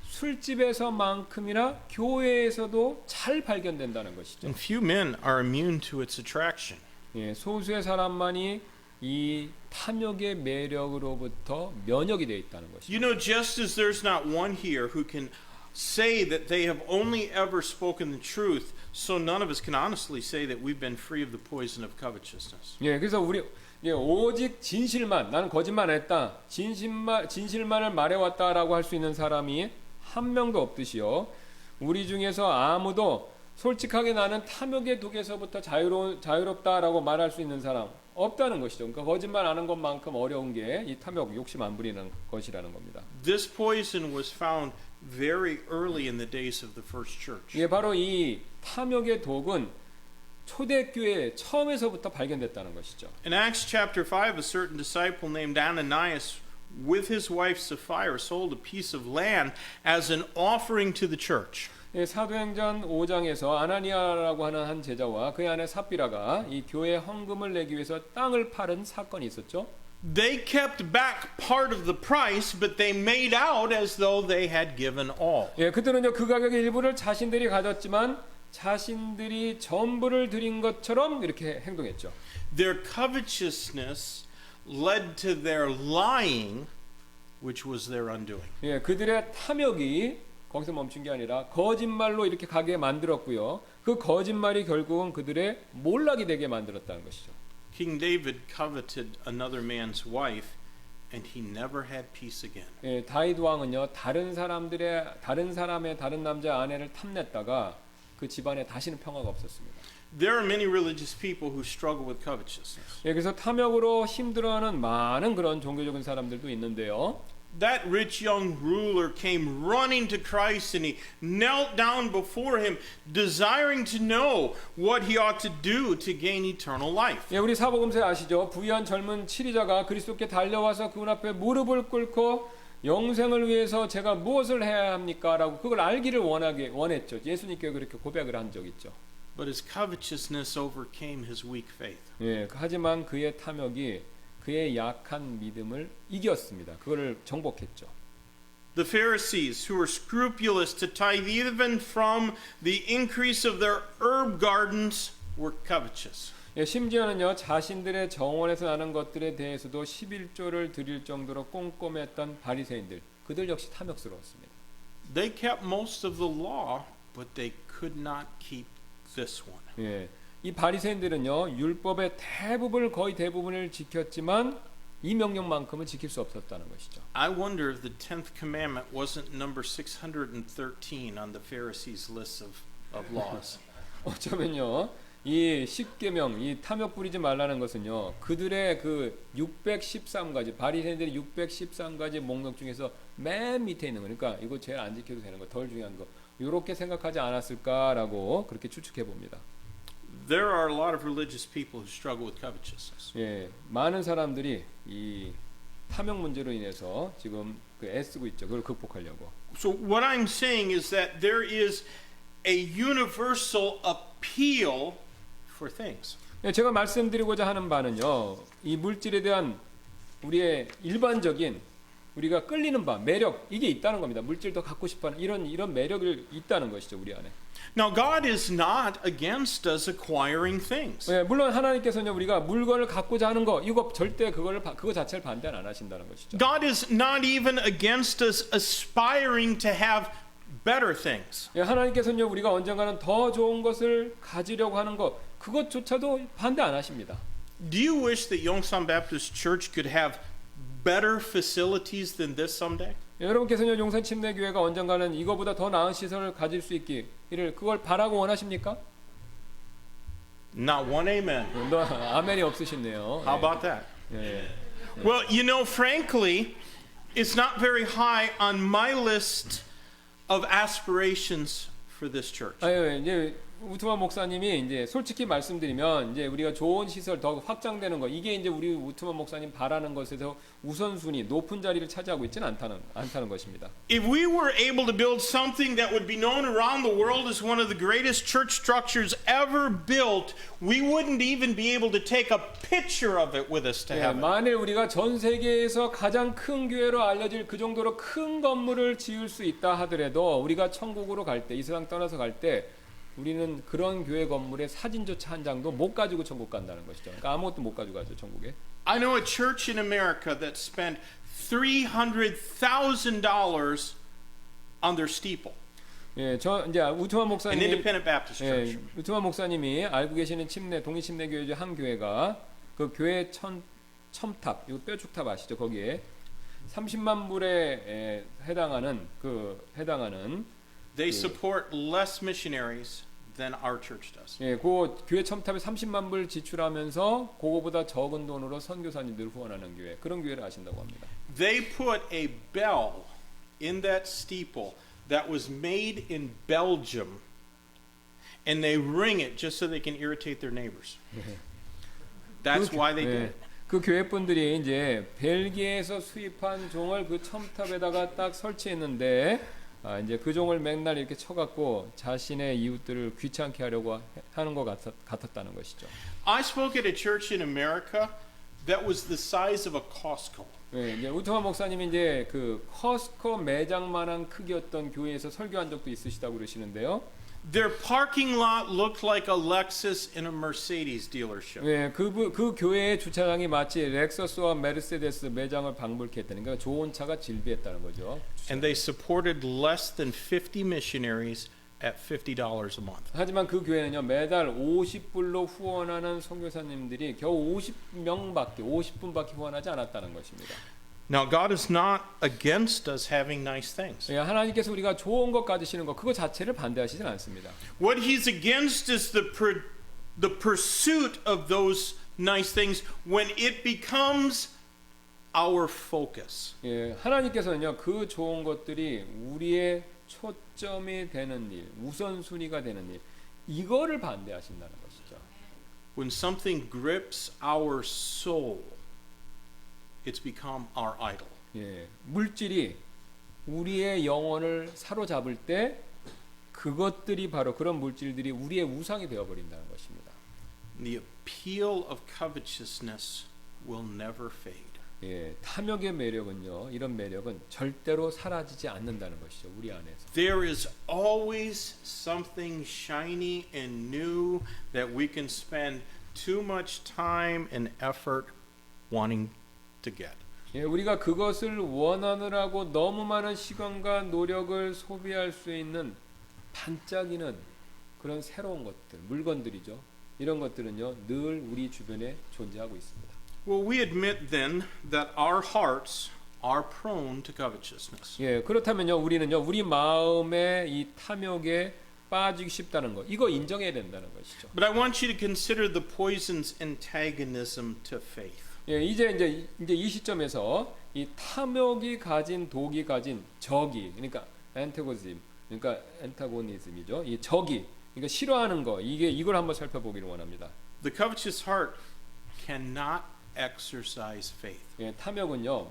술집에서만큼이나 교회에서도 잘 발견된다는 것이죠. And few men are immune to its attraction. 예, 소수의 사람만이 이 탐욕의 매력으로부터 면역이 되어 있다는 것이죠. You know, just as there's not one here who can say that they have only ever spoken the truth, so none of us can honestly say that we've been free of the poison of covetousness. 예, 그래서 우리 오직 진실만 나는 거짓말 안 했다. 진실만을 말해왔다라고 할 수 있는 사람이 한 명도 없듯이요. 우리 중에서 아무도 솔직하게 나는 탐욕의 독에서부터 자유롭다라고 말할 수 있는 사람 없다는 것이죠. 그러니까 거짓말 안 하는 것만큼 어려운 게 이 탐욕, 욕심 안 부리는 것이라는 겁니다. This poison was found very early in the days of the first church. 예, 바로 이 탐욕의 독은 초대교회 처음에서부터 발견됐다는 것이죠. In Acts chapter 5, a certain disciple named Ananias with his wife Sapphira sold a piece of land as an offering to the church. 예, 사도행전 5장에서 아나니아라고 하는 한 제자와 그의 아내 삽비라가 이 교회 헌금을 내기 위해서 땅을 팔은 사건이 있었죠. They kept back part of the price, but they made out as though they had given all. 예, 그들은요 그 가격의 일부를 자신들이 가졌지만 자신들이 전부를 드린 것처럼 이렇게 행동했죠. Their covetousness led to their lying, which was their undoing. 예, 그들의 탐욕이 거기서 멈춘 게 아니라 거짓말로 이렇게 가게 만들었고요. 그 거짓말이 결국은 그들의 몰락이 되게 만들었다는 것이죠. King David coveted another man's wife, and he never had peace again. 예, 다윗 왕은요 다른 사람의 다른 남자 아내를 탐냈다가 그 집안에 다시는 평화가 없었습니다. There are many religious people who struggle with covetousness. 예, 그래서 탐욕으로 힘들어하는 많은 그런 종교적인 사람들도 있는데요. That rich young ruler came running to Christ and he knelt down before him, desiring to know what he ought to do to gain eternal life. 예, 우리 사복음서에 아시죠? 부유한 젊은 치리자가 그리스도께 달려와서 그분 앞에 무릎을 꿇고 영생을 위해서 제가 무엇을 해야 합니까? 라고 그걸 알기를 원했죠. 예수님께 그렇게 고백을 한 적 있죠. But his covetousness overcame his weak faith. 예, 하지만 그의 탐욕이 그의 약한 믿음을 이겼습니다. 그거를 정복했죠. The Pharisees, who were scrupulous to tithe even from the increase of their herb gardens, were covetous. 예, 심지어는요 자신들의 정원에서 나는 것들에 대해서도 11조를 드릴 정도로 꼼꼼했던 바리새인들, 그들 역시 탐욕스러웠습니다. They kept most of the law, but they could not keep this one. 예, 이 바리새인들은요 율법의 거의 대부분을 지켰지만 이 명령만큼은 지킬 수 없었다는 것이죠. I wonder if the 10th commandment wasn't number 613 on the Pharisees' list of laws. 어쩌면요 이 10계명, 이 탐욕 부리지 말라는 것은요 그들의 그 613가지 바리새인들의 613가지 목록 중에서 맨 밑에 있는 거니까 이거 제일 안 지켜도 되는 거, 덜 중요한 거, 이렇게 생각하지 않았을까라고 그렇게 추측해 봅니다. There are a lot of religious people who struggle with covetousness. 예, 많은 사람들이 이 탐욕 문제로 인해서 지금 그 애쓰고 있죠. 그걸 극복하려고. So what I'm saying is that there is a universal appeal for things. 예, 제가 말씀드리고자 하는 바는요, 이 물질에 대한 우리의 일반적인 우리가 끌리는 바, 매력, 이게 있다는 겁니다. 물질도 갖고 싶어하는 이런 매력이 있다는 것이죠, 우리 안에. Now God is not against us acquiring things. 예, 물론 하나님께서는 우리가 물건을 갖고자 하는 거, 이거 절대 그거 자체를 반대 안 하신다는 것이죠. God is not even against us aspiring to have better things. 예, 하나님께서는 우리가 언젠가는 더 좋은 것을 가지려고 하는 것, 그것조차도 반대 안 하십니다. Do you wish that Yongsan Baptist Church could have better facilities than this someday? 여러분께서는 용산 침례교회가 언젠가는 이거보다 더 나은 시설을 가질 수 있기를 그걸 바라고 원하십니까? Not one amen. 너 아멘이 없으시네요. How about that? 예. Well, you know, frankly, it's not very high on my list of aspirations for this church. 아유, 이제 우트만 목사님이 이제 솔직히 말씀드리면 이제 우리가 좋은 시설 더 확장되는 거, 이게 이제 우리 우트만 목사님 바라는 것에서 우선순위 높은 자리를 차지하고 있지는 않다는 것입니다. If we were able to build something that would be known around the world as one of the greatest church structures ever built, we wouldn't even be able to take a picture of it with us to 예, heaven. 만일 우리가 전 세계에서 가장 큰 교회로 알려질 그 정도로 큰 건물을 지을 수 있다 하더라도 우리가 천국으로 갈 때, 이 세상 떠나서 갈 때 우리는 그런 교회 건물의 사진조차 한 장도 못 가지고 천국 간다는 것이죠. 그러니까 아무것도 못 가지고 가죠, 천국에. I know a church in America that spent $300,000 on their steeple. 예, 저 이제 우트만 An 목사님이 independent Baptist church. 우트만 목사님이 알고 계시는 독립침례교회 한 교회가 그 교회 첨탑, 이 뼈죽탑 아시죠? 거기에 30만 불에 해당하는 They support less missionaries than our church does. 예, 그 교회 첨탑에 30만 불 지출하면서 그거보다 적은 돈으로 선교사님들 후원하는 교회, 그런 교회를 아신다고 합니다. They put a bell in that steeple that was made in Belgium, and they ring it just so they can irritate their neighbors. That's why they did it. 그 교회 분들이 이제 벨기에에서 수입한 종을 그 첨탑에다가 딱 설치했는데. 이제 그 종을 맨날 이렇게 쳐갖고 자신의 이웃들을 귀찮게 하려고 하는 것 같았다는 것이죠. I spoke at a church in America that was the size of a Costco. 네, 이제 우트만 목사님이 이제 그 커스코 매장만한 크기였던 교회에서 설교한 적도 있으시다고 그러시는데요. Their parking lot looked like a Lexus in a Mercedes dealership. 네, 그 교회의 주차장이 마치 렉서스와 메르세데스 매장을 방불케 했다는, 그러니까 좋은 차가 질비했다는 거죠. And they supported less than 50 missionaries at $50 a month. 하지만 그 교회는요 매달 50불로 후원하는 선교사님들이 겨우 50분밖에 후원하지 않았다는 것입니다. Now, God is not against us having nice things. 예, 하나님께서 우리가 좋은 것 가지시는 것 그거 자체를 반대하시진 않습니다. What He's against is the pursuit of those nice things when it becomes our focus. 예, 하나님께서는요 그 좋은 것들이 우리의 초점이 되는 일, 우선순위가 되는 일, 이거를 반대하신다는 것이죠. When something grips our soul, it's become our idol. 예, 물질이 우리의 영혼을 사로잡을 때 그것들이 바로 그런 물질들이 우리의 우상이 되어버린다는 것입니다. The appeal of covetousness will never fade. 예, 탐욕의 매력은요, 이런 매력은 절대로 사라지지 않는다는 것이죠, 우리 안에서. There is always something shiny and new that we can spend too much time and effort wanting to get. 예, 우리가 그것을 원하느라고 너무 많은 시간과 노력을 소비할 수 있는 반짝이는 그런 새로운 것들, 물건들이죠. 이런 것들은요, 늘 우리 주변에 존재하고 있습니다. Well, we admit then that our hearts are prone to covetousness. 예, 그렇다면요, 우리는요, 우리 마음의 이 탐욕에 빠지기 쉽다는 거, 이거 인정해야 된다는 것이죠. But I want you to consider the poison's antagonism to faith. 예, 이제 이 시점에서 이 탐욕이 가진 독이 가진 적이, 그러니까 엔타고니즘, 그러니까 엔타고니즘이죠. 이 적이, 그러니까 싫어하는 거, 이걸 한번 살펴보기를 원합니다. The covetous heart cannot exercise faith. 예, 탐욕은요,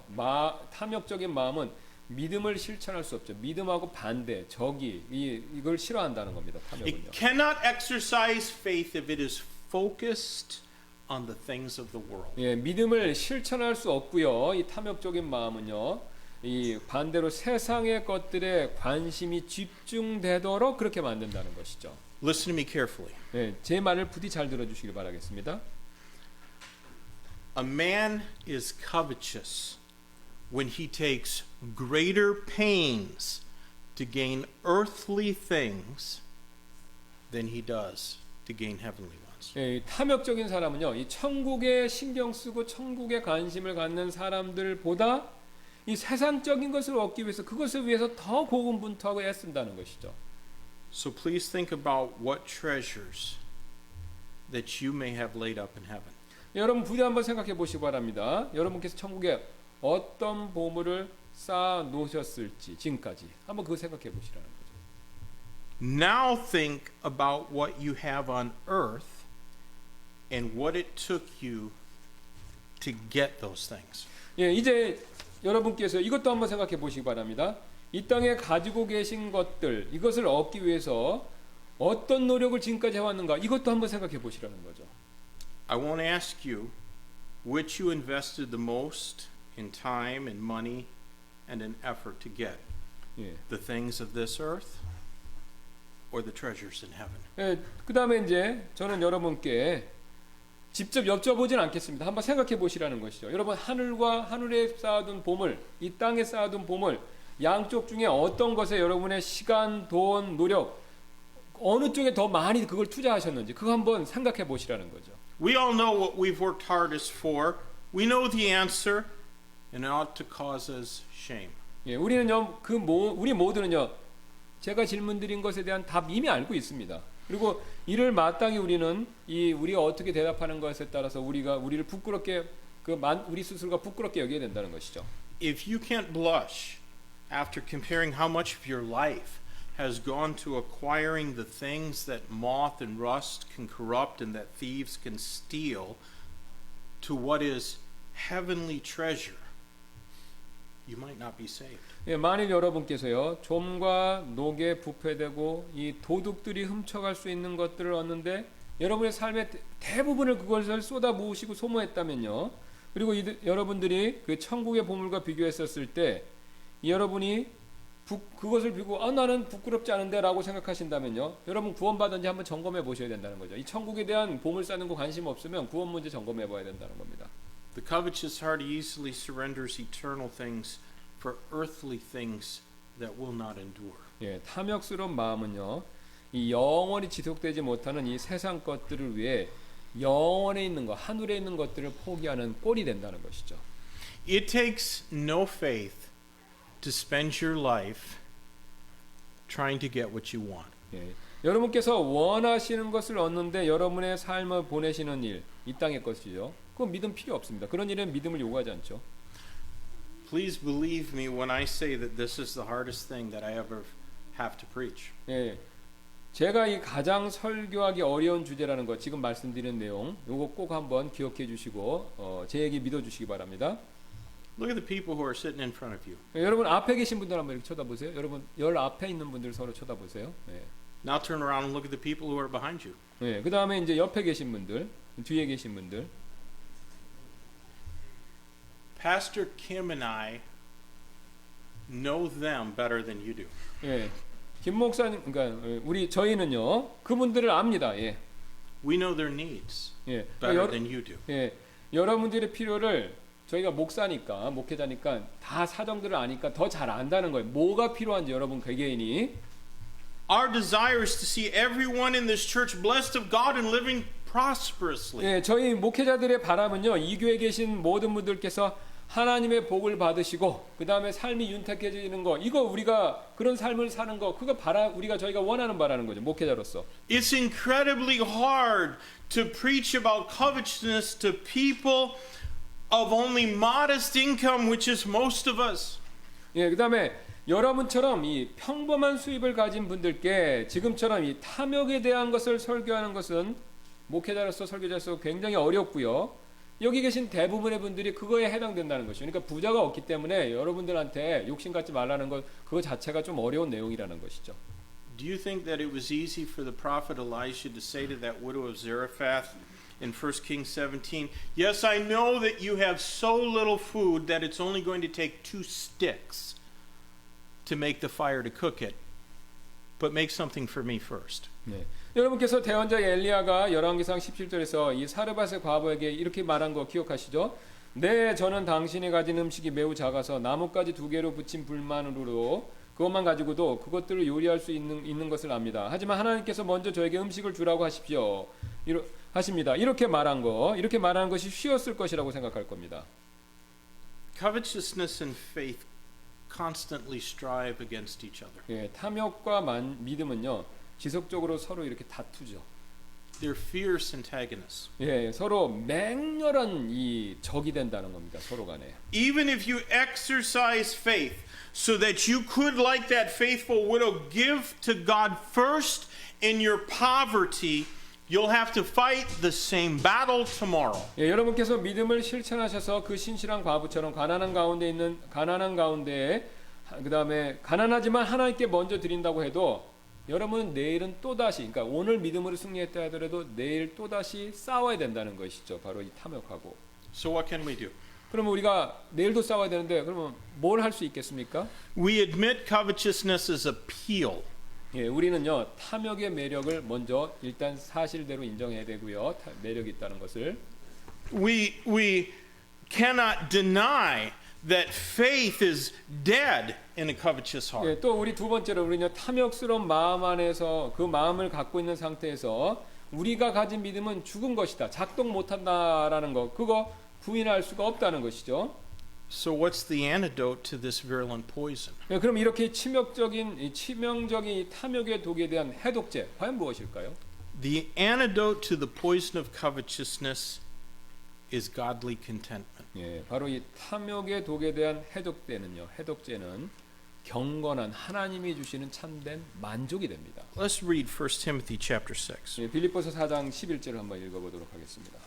탐욕적인 마음은 믿음을 실천할 수 없죠. 믿음하고 반대, 적이 이걸 싫어한다는 겁니다. 탐욕은요. It cannot exercise faith if it is focused on the things of the world. 예, 믿음을 실천할 수 없고요. 이 탐욕적인 마음은요, 이 반대로 세상의 것들에 관심이 집중되도록 그렇게 만든다는 것이죠. Listen to me carefully. 예, 제 말을 부디 잘 들어주시길 바라겠습니다. A man is covetous when he takes greater pains to gain earthly things than he does to gain heavenly ones. 예, 탐욕적인 사람은요, 이 천국에 신경 쓰고 천국에 관심을 갖는 사람들보다 이 세상적인 것을 얻기 위해서 그것을 위해서 더 고군분투하고 애쓴다는 것이죠. So please think about what treasures that you may have laid up in heaven. 여러분 부디 한번 생각해 보시기 바랍니다. 여러분께서 천국에 어떤 보물을 쌓아 놓으셨을지 지금까지 한번 그거 생각해 보시라는 거죠. Now think about what you have on earth and what it took you to get those things. 예, 이제 여러분께서 이것도 한번 생각해 보시기 바랍니다. 이 땅에 가지고 계신 것들, 이것을 얻기 위해서 어떤 노력을 지금까지 해왔는가, 이것도 한번 생각해 보시라는 거죠. I won't ask you which you invested the most in time and money and in effort to get. 예. The things of this earth or the treasures in heaven. 예, 그 다음에 이제 저는 여러분께 직접 여쭤보진 않겠습니다. 한번 생각해 보시라는 것이죠. 여러분 하늘과 하늘에 쌓아둔 보물, 이 땅에 쌓아둔 보물, 양쪽 중에 어떤 것에 여러분의 시간, 돈, 노력 어느 쪽에 더 많이 그걸 투자하셨는지 그거 한번 생각해 보시라는 거죠. We all know what we've worked hardest for. We know the answer and it ought to cause us shame. 예, 우리는요, 우리 모두는요, 제가 질문드린 것에 대한 답 이미 알고 있습니다. 그리고 이를 마땅히 우리는 우리가 어떻게 대답하는 것에 따라서 우리를 부끄럽게 우리 스스로가 부끄럽게 여겨야 된다는 것이죠. If you can't blush after comparing how much of your life has gone to acquiring the things that moth and rust can corrupt and that thieves can steal to what is heavenly treasure, you might not be saved. 예, 만일 여러분께서요, 좀과 녹에 부패되고 이 도둑들이 훔쳐갈 수 있는 것들을 얻는데 여러분의 삶의 대부분을 그것을 쏟아부으시고 소모했다면요, 그리고 여러분들이 그 천국의 보물과 비교했었을 때 여러분이 그것을 비고 나는 부끄럽지 않은데라고 생각하신다면요, 여러분 구원받은지 한번 점검해 보셔야 된다는 거죠. 이 천국에 대한 보물 쌓는 거 관심 없으면 구원 문제 점검해 봐야 된다는 겁니다. The covetous heart easily surrenders eternal things for earthly things that will not endure. 예, 탐욕스러운 마음은요, 이 영원히 지속되지 못하는 이 세상 것들을 위해 영원에 있는 것, 하늘에 있는 것들을 포기하는 꼴이 된다는 것이죠. It takes no faith to spend your life trying to get what you want. 예. 여러분께서 원하시는 것을 얻는데 여러분의 삶을 보내시는 일, 이 땅의 것이죠. 그건 믿음 필요 없습니다. 그런 일은 믿음을 요구하지 않죠. Please believe me when I say that this is the hardest thing that I ever have to preach. 예. 제가 이 가장 설교하기 어려운 주제라는 것, 지금 말씀드린 내용, 요거 꼭 한번 기억해 주시고 제 얘기 믿어 주시기 바랍니다. Look at the people who are sitting in front of you. 예, 여러분 앞에 계신 분들 한번 이렇게 쳐다보세요. 여러분 열 앞에 있는 분들 서로 쳐다보세요. 예. Now turn around and look at the people who are behind you. 예. 그 다음에 이제 옆에 계신 분들, 뒤에 계신 분들. Pastor Kim and I know them better than you do. 예. 김 목사님, 그러니까 저희는요 그분들을 압니다. 예. We know their needs 예. better than you do. 예. 여러분들의 필요를 저희가 목사니까, 목회자니까 다 사정들을 아니까 더 잘 안다는 거예요. 뭐가 필요한지 여러분 개개인이. Our desire is to see everyone in this church blessed of God and living prosperously. 예, 저희 목회자들의 바람은요, 이 교회에 계신 모든 분들께서 하나님의 복을 받으시고 그 다음에 삶이 윤택해지는 거, 이거 우리가 그런 삶을 사는 거, 그거 저희가 원하는 바라는 거죠, 목회자로서. It's incredibly hard to preach about covetousness to people of only modest income, which is most of us. 예, 그 다음에 여러분처럼 이 평범한 수입을 가진 분들께 지금처럼 이 탐욕에 대한 것을 설교하는 것은 목회자로서 설교자로서 굉장히 어렵고요. 여기 계신 대부분의 분들이 그거에 해당된다는 것이죠. 그러니까 부자가 없기 때문에 여러분들한테 욕심 갖지 말라는 것, 그거 자체가 좀 어려운 내용이라는 것이죠. Do you think that it was easy for the prophet Elisha to say to that widow of Zarephath in 1 Kings 17, yes, I know that you have so little food that it's only going to take 2 sticks to make the fire to cook it, but make something for me first. 네. 여러분께서 대언자 엘리야가 열왕기상 17절에서 이 사르밧의 과부에게 이렇게 말한 거 기억하시죠? 네, 저는 당신이 가진 음식이 매우 작아서 나뭇가지 2개로 붙인 불만으로 그것만 가지고도 그것들을 요리할 수 있는 것을 압니다. 하지만 하나님께서 먼저 저에게 음식을 주라고 하십시오. 하십니다. 이렇게 말한 것이 쉬웠을 것이라고 생각할 겁니다. Covetousness and faith constantly strive against each other. 예, 탐욕과 믿음은요 지속적으로 서로 이렇게 다투죠. They're fierce antagonists. 예, 서로 맹렬한 이 적이 된다는 겁니다. 서로 간에. Even if you exercise faith so that you could, like that faithful widow, give to God first in your poverty, you'll have to fight the same battle tomorrow. 예, 여러분께서 믿음을 실천하셔서 그 신실한 과부처럼 가난한 가운데 그다음에 가난하지만 하나님께 먼저 드린다고 해도 여러분 내일은 또다시, 그러니까 오늘 믿음으로 승리했다 하더라도 내일 또다시 싸워야 된다는 것이죠. 바로 이 탐욕하고. So what can we do? 그러면 우리가 내일도 싸워야 되는데 그러면 뭘 할 수 있겠습니까? We admit covetousness is appeal. 예, 우리는요 탐욕의 매력을 먼저 일단 사실대로 인정해야 되고요. 매력이 있다는 것을. We cannot deny that faith is dead in a covetous heart. 예, 또 우리 두 번째로 우리는 탐욕스러운 마음 안에서 그 마음을 갖고 있는 상태에서 우리가 가진 믿음은 죽은 것이다, 작동 못한다라는 거, 그거 부인할 수가 없다는 것이죠. So what's the antidote to this virulent poison? 예, 그럼 이렇게 치명적인 탐욕의 독에 대한 해독제 과연 무엇일까요? The antidote to the poison of covetousness is godly contentment. 예, 바로 이 탐욕의 독에 대한 해독제는 경건한 하나님이 주시는 참된 만족이 됩니다. Let's read 1 Timothy chapter 6. 예, 빌립보서 4장 11절을 한번 읽어보도록 하겠습니다.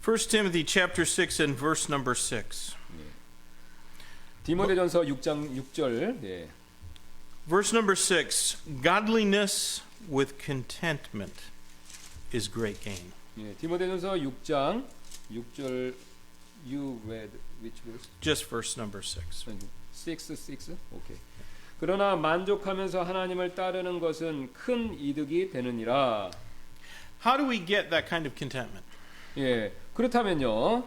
First Timothy chapter 6 and verse number 6. 디모데전서 6장 6절. 예. Verse number 6. Godliness with contentment is great gain. 예, 디모데전서 6장 6절. You read which verse? Just verse number 6. 6. 오케이. 그러나 만족하면서 하나님을 따르는 것은 큰 이득이 되느니라. How do we get that kind of contentment? 예. 그렇다면요.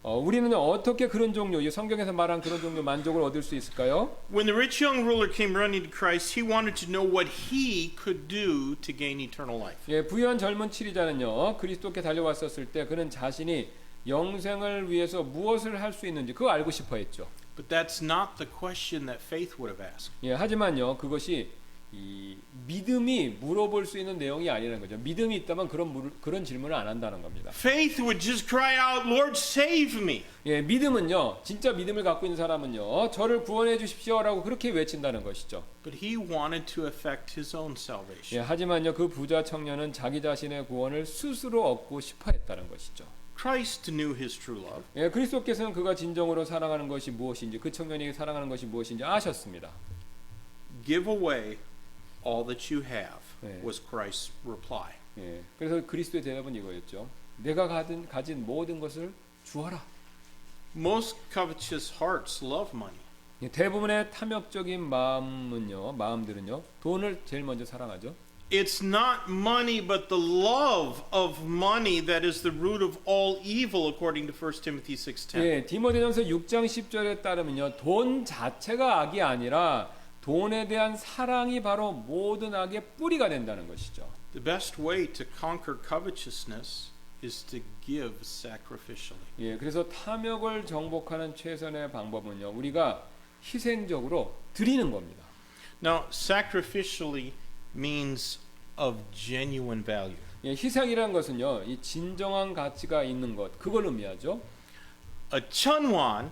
우리는 어떻게 그런 종류, 이 성경에서 말한 그런 종류 만족을 얻을 수 있을까요? When the rich young ruler came running to Christ, he wanted to know what he could do to gain eternal life. 예, 부유한 젊은 치리자는요, 그리스도께 달려왔었을 때 그는 자신이 영생을 위해서 무엇을 할 수 있는지 그거 알고 싶어 했죠. But that's not the question that faith would have asked. 예, 하지만요, 그것이 이 믿음이 물어볼 수 있는 내용이 아니라는 거죠. 믿음이 있다면 그런 질문을 안 한다는 겁니다. Faith would just cry out, Lord, save me. 예, 믿음은요, 진짜 믿음을 갖고 있는 사람은요, 저를 구원해 주십시오라고 그렇게 외친다는 것이죠. But he wanted to effect his own salvation. 예, 하지만요, 그 부자 청년은 자기 자신의 구원을 스스로 얻고 싶어 했다는 것이죠. Christ knew his true love. 예, 그리스도께서는 그가 진정으로 사랑하는 것이 무엇인지, 그 청년이 사랑하는 것이 무엇인지 아셨습니다. Give away all that you have, 네. was Christ's reply. 예, 그래서 그리스도의 대답은 이거였죠. 내가 가진 모든 것을 주어라. Most covetous hearts love money. 예, 대부분의 탐욕적인 마음들은요, 돈을 제일 먼저 사랑하죠. It's not money, but the love of money that is the root of all evil, according to 1 Timothy 6:10. 예, 디모데전서 6장 10절에 따르면요, 돈 자체가 악이 아니라 돈에 대한 사랑이 바로 모든 악의 뿌리가 된다는 것이죠. The best way to conquer covetousness is to give sacrificially. 예, 그래서 탐욕을 정복하는 최선의 방법은요, 우리가 희생적으로 드리는 겁니다. Now, sacrificially means of genuine value. 예, 희생이라는 것은요, 이 진정한 가치가 있는 것, 그걸 의미하죠. A chunwon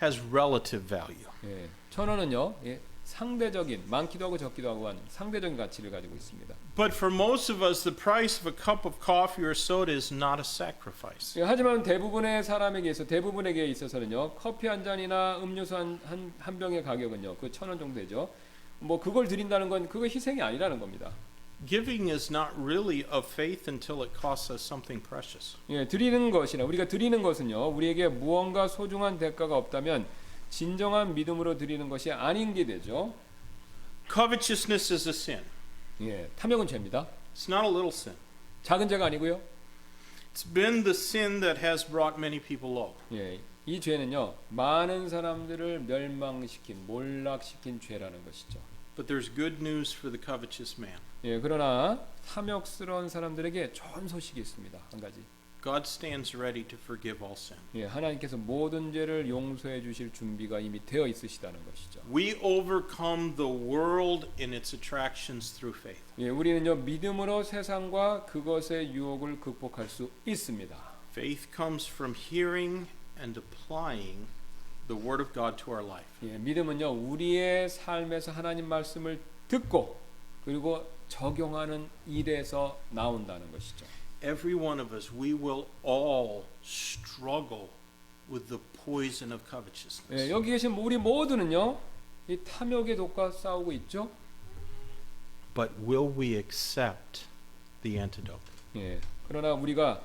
has relative value. 예, 천원은요, 예, 상대적인, 많기도 하고 적기도 하고 한 상대적인 가치를 가지고 있습니다. But for most of us, the price of a cup of coffee or soda is not a sacrifice. 예, 하지만 대부분에게 있어서는요, 커피 한 잔이나 음료수 한 병의 가격은요, 그 1,000원 정도 되죠. 뭐 그걸 드린다는 건 그거 희생이 아니라는 겁니다. Giving is not really of faith until it costs us something precious. 예, 우리가 드리는 것은요, 우리에게 무언가 소중한 대가가 없다면 진정한 믿음으로 드리는 것이 아닌 게 되죠. Covetousness is a sin. 예, 탐욕은 죄입니다. It's not a little sin. 작은 죄가 아니고요. It's been the sin that has brought many people low. 예, 이 죄는요, 많은 사람들을 몰락시킨 죄라는 것이죠. But there's good news for the covetous man. 예, 그러나 탐욕스러운 사람들에게 좋은 소식이 있습니다. 한 가지. God stands ready to forgive all sin. 예, 하나님께서 모든 죄를 용서해 주실 준비가 이미 되어 있으시다는 것이죠. We overcome the world in its attractions through faith. 예, 우리는요, 믿음으로 세상과 그것의 유혹을 극복할 수 있습니다. Faith comes from hearing and applying the word of God to our life. 예, 믿음은요, 우리의 삶에서 하나님 말씀을 듣고 그리고 적용하는 일에서 나온다는 것이죠. Every one of us, we will all struggle with the poison of covetousness. 예, 여기 계신 우리 모두는요, 이 탐욕의 독과 싸우고 있죠. But will we accept the antidote? 예, 그러나 우리가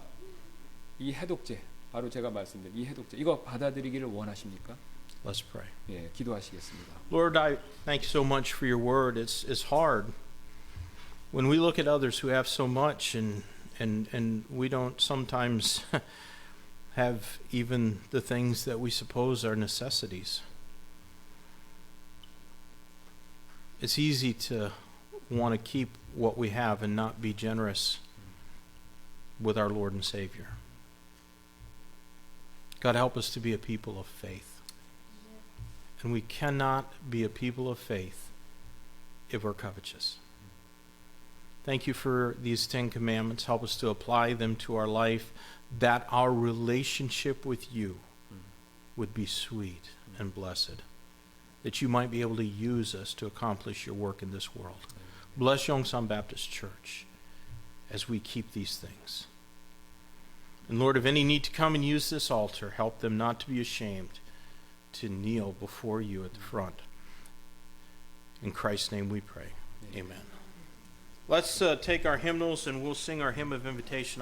이 해독제, 바로 제가 말씀드린 이 해독제, 이거 받아들이기를 원하십니까? Let's pray. 예, 기도하시겠습니다. Lord, I thank you so much for your word. It's hard when we look at others who have so much and we don't sometimes have even the things that we suppose are necessities. It's easy to want to keep what we have and not be generous with our Lord and Savior. God, help us to be a people of faith. And we cannot be a people of faith if we're covetous. Thank you for these 10 commandments. Help us to apply them to our life, that our relationship with you would be sweet and blessed, that you might be able to use us to accomplish your work in this world. Bless Yongsan Baptist Church as we keep these things. And Lord, if any need to come and use this altar, help them not to be ashamed to kneel before you at the front. In Christ's name we pray. Amen. Let's take our hymnals and we'll sing our hymn of invitation.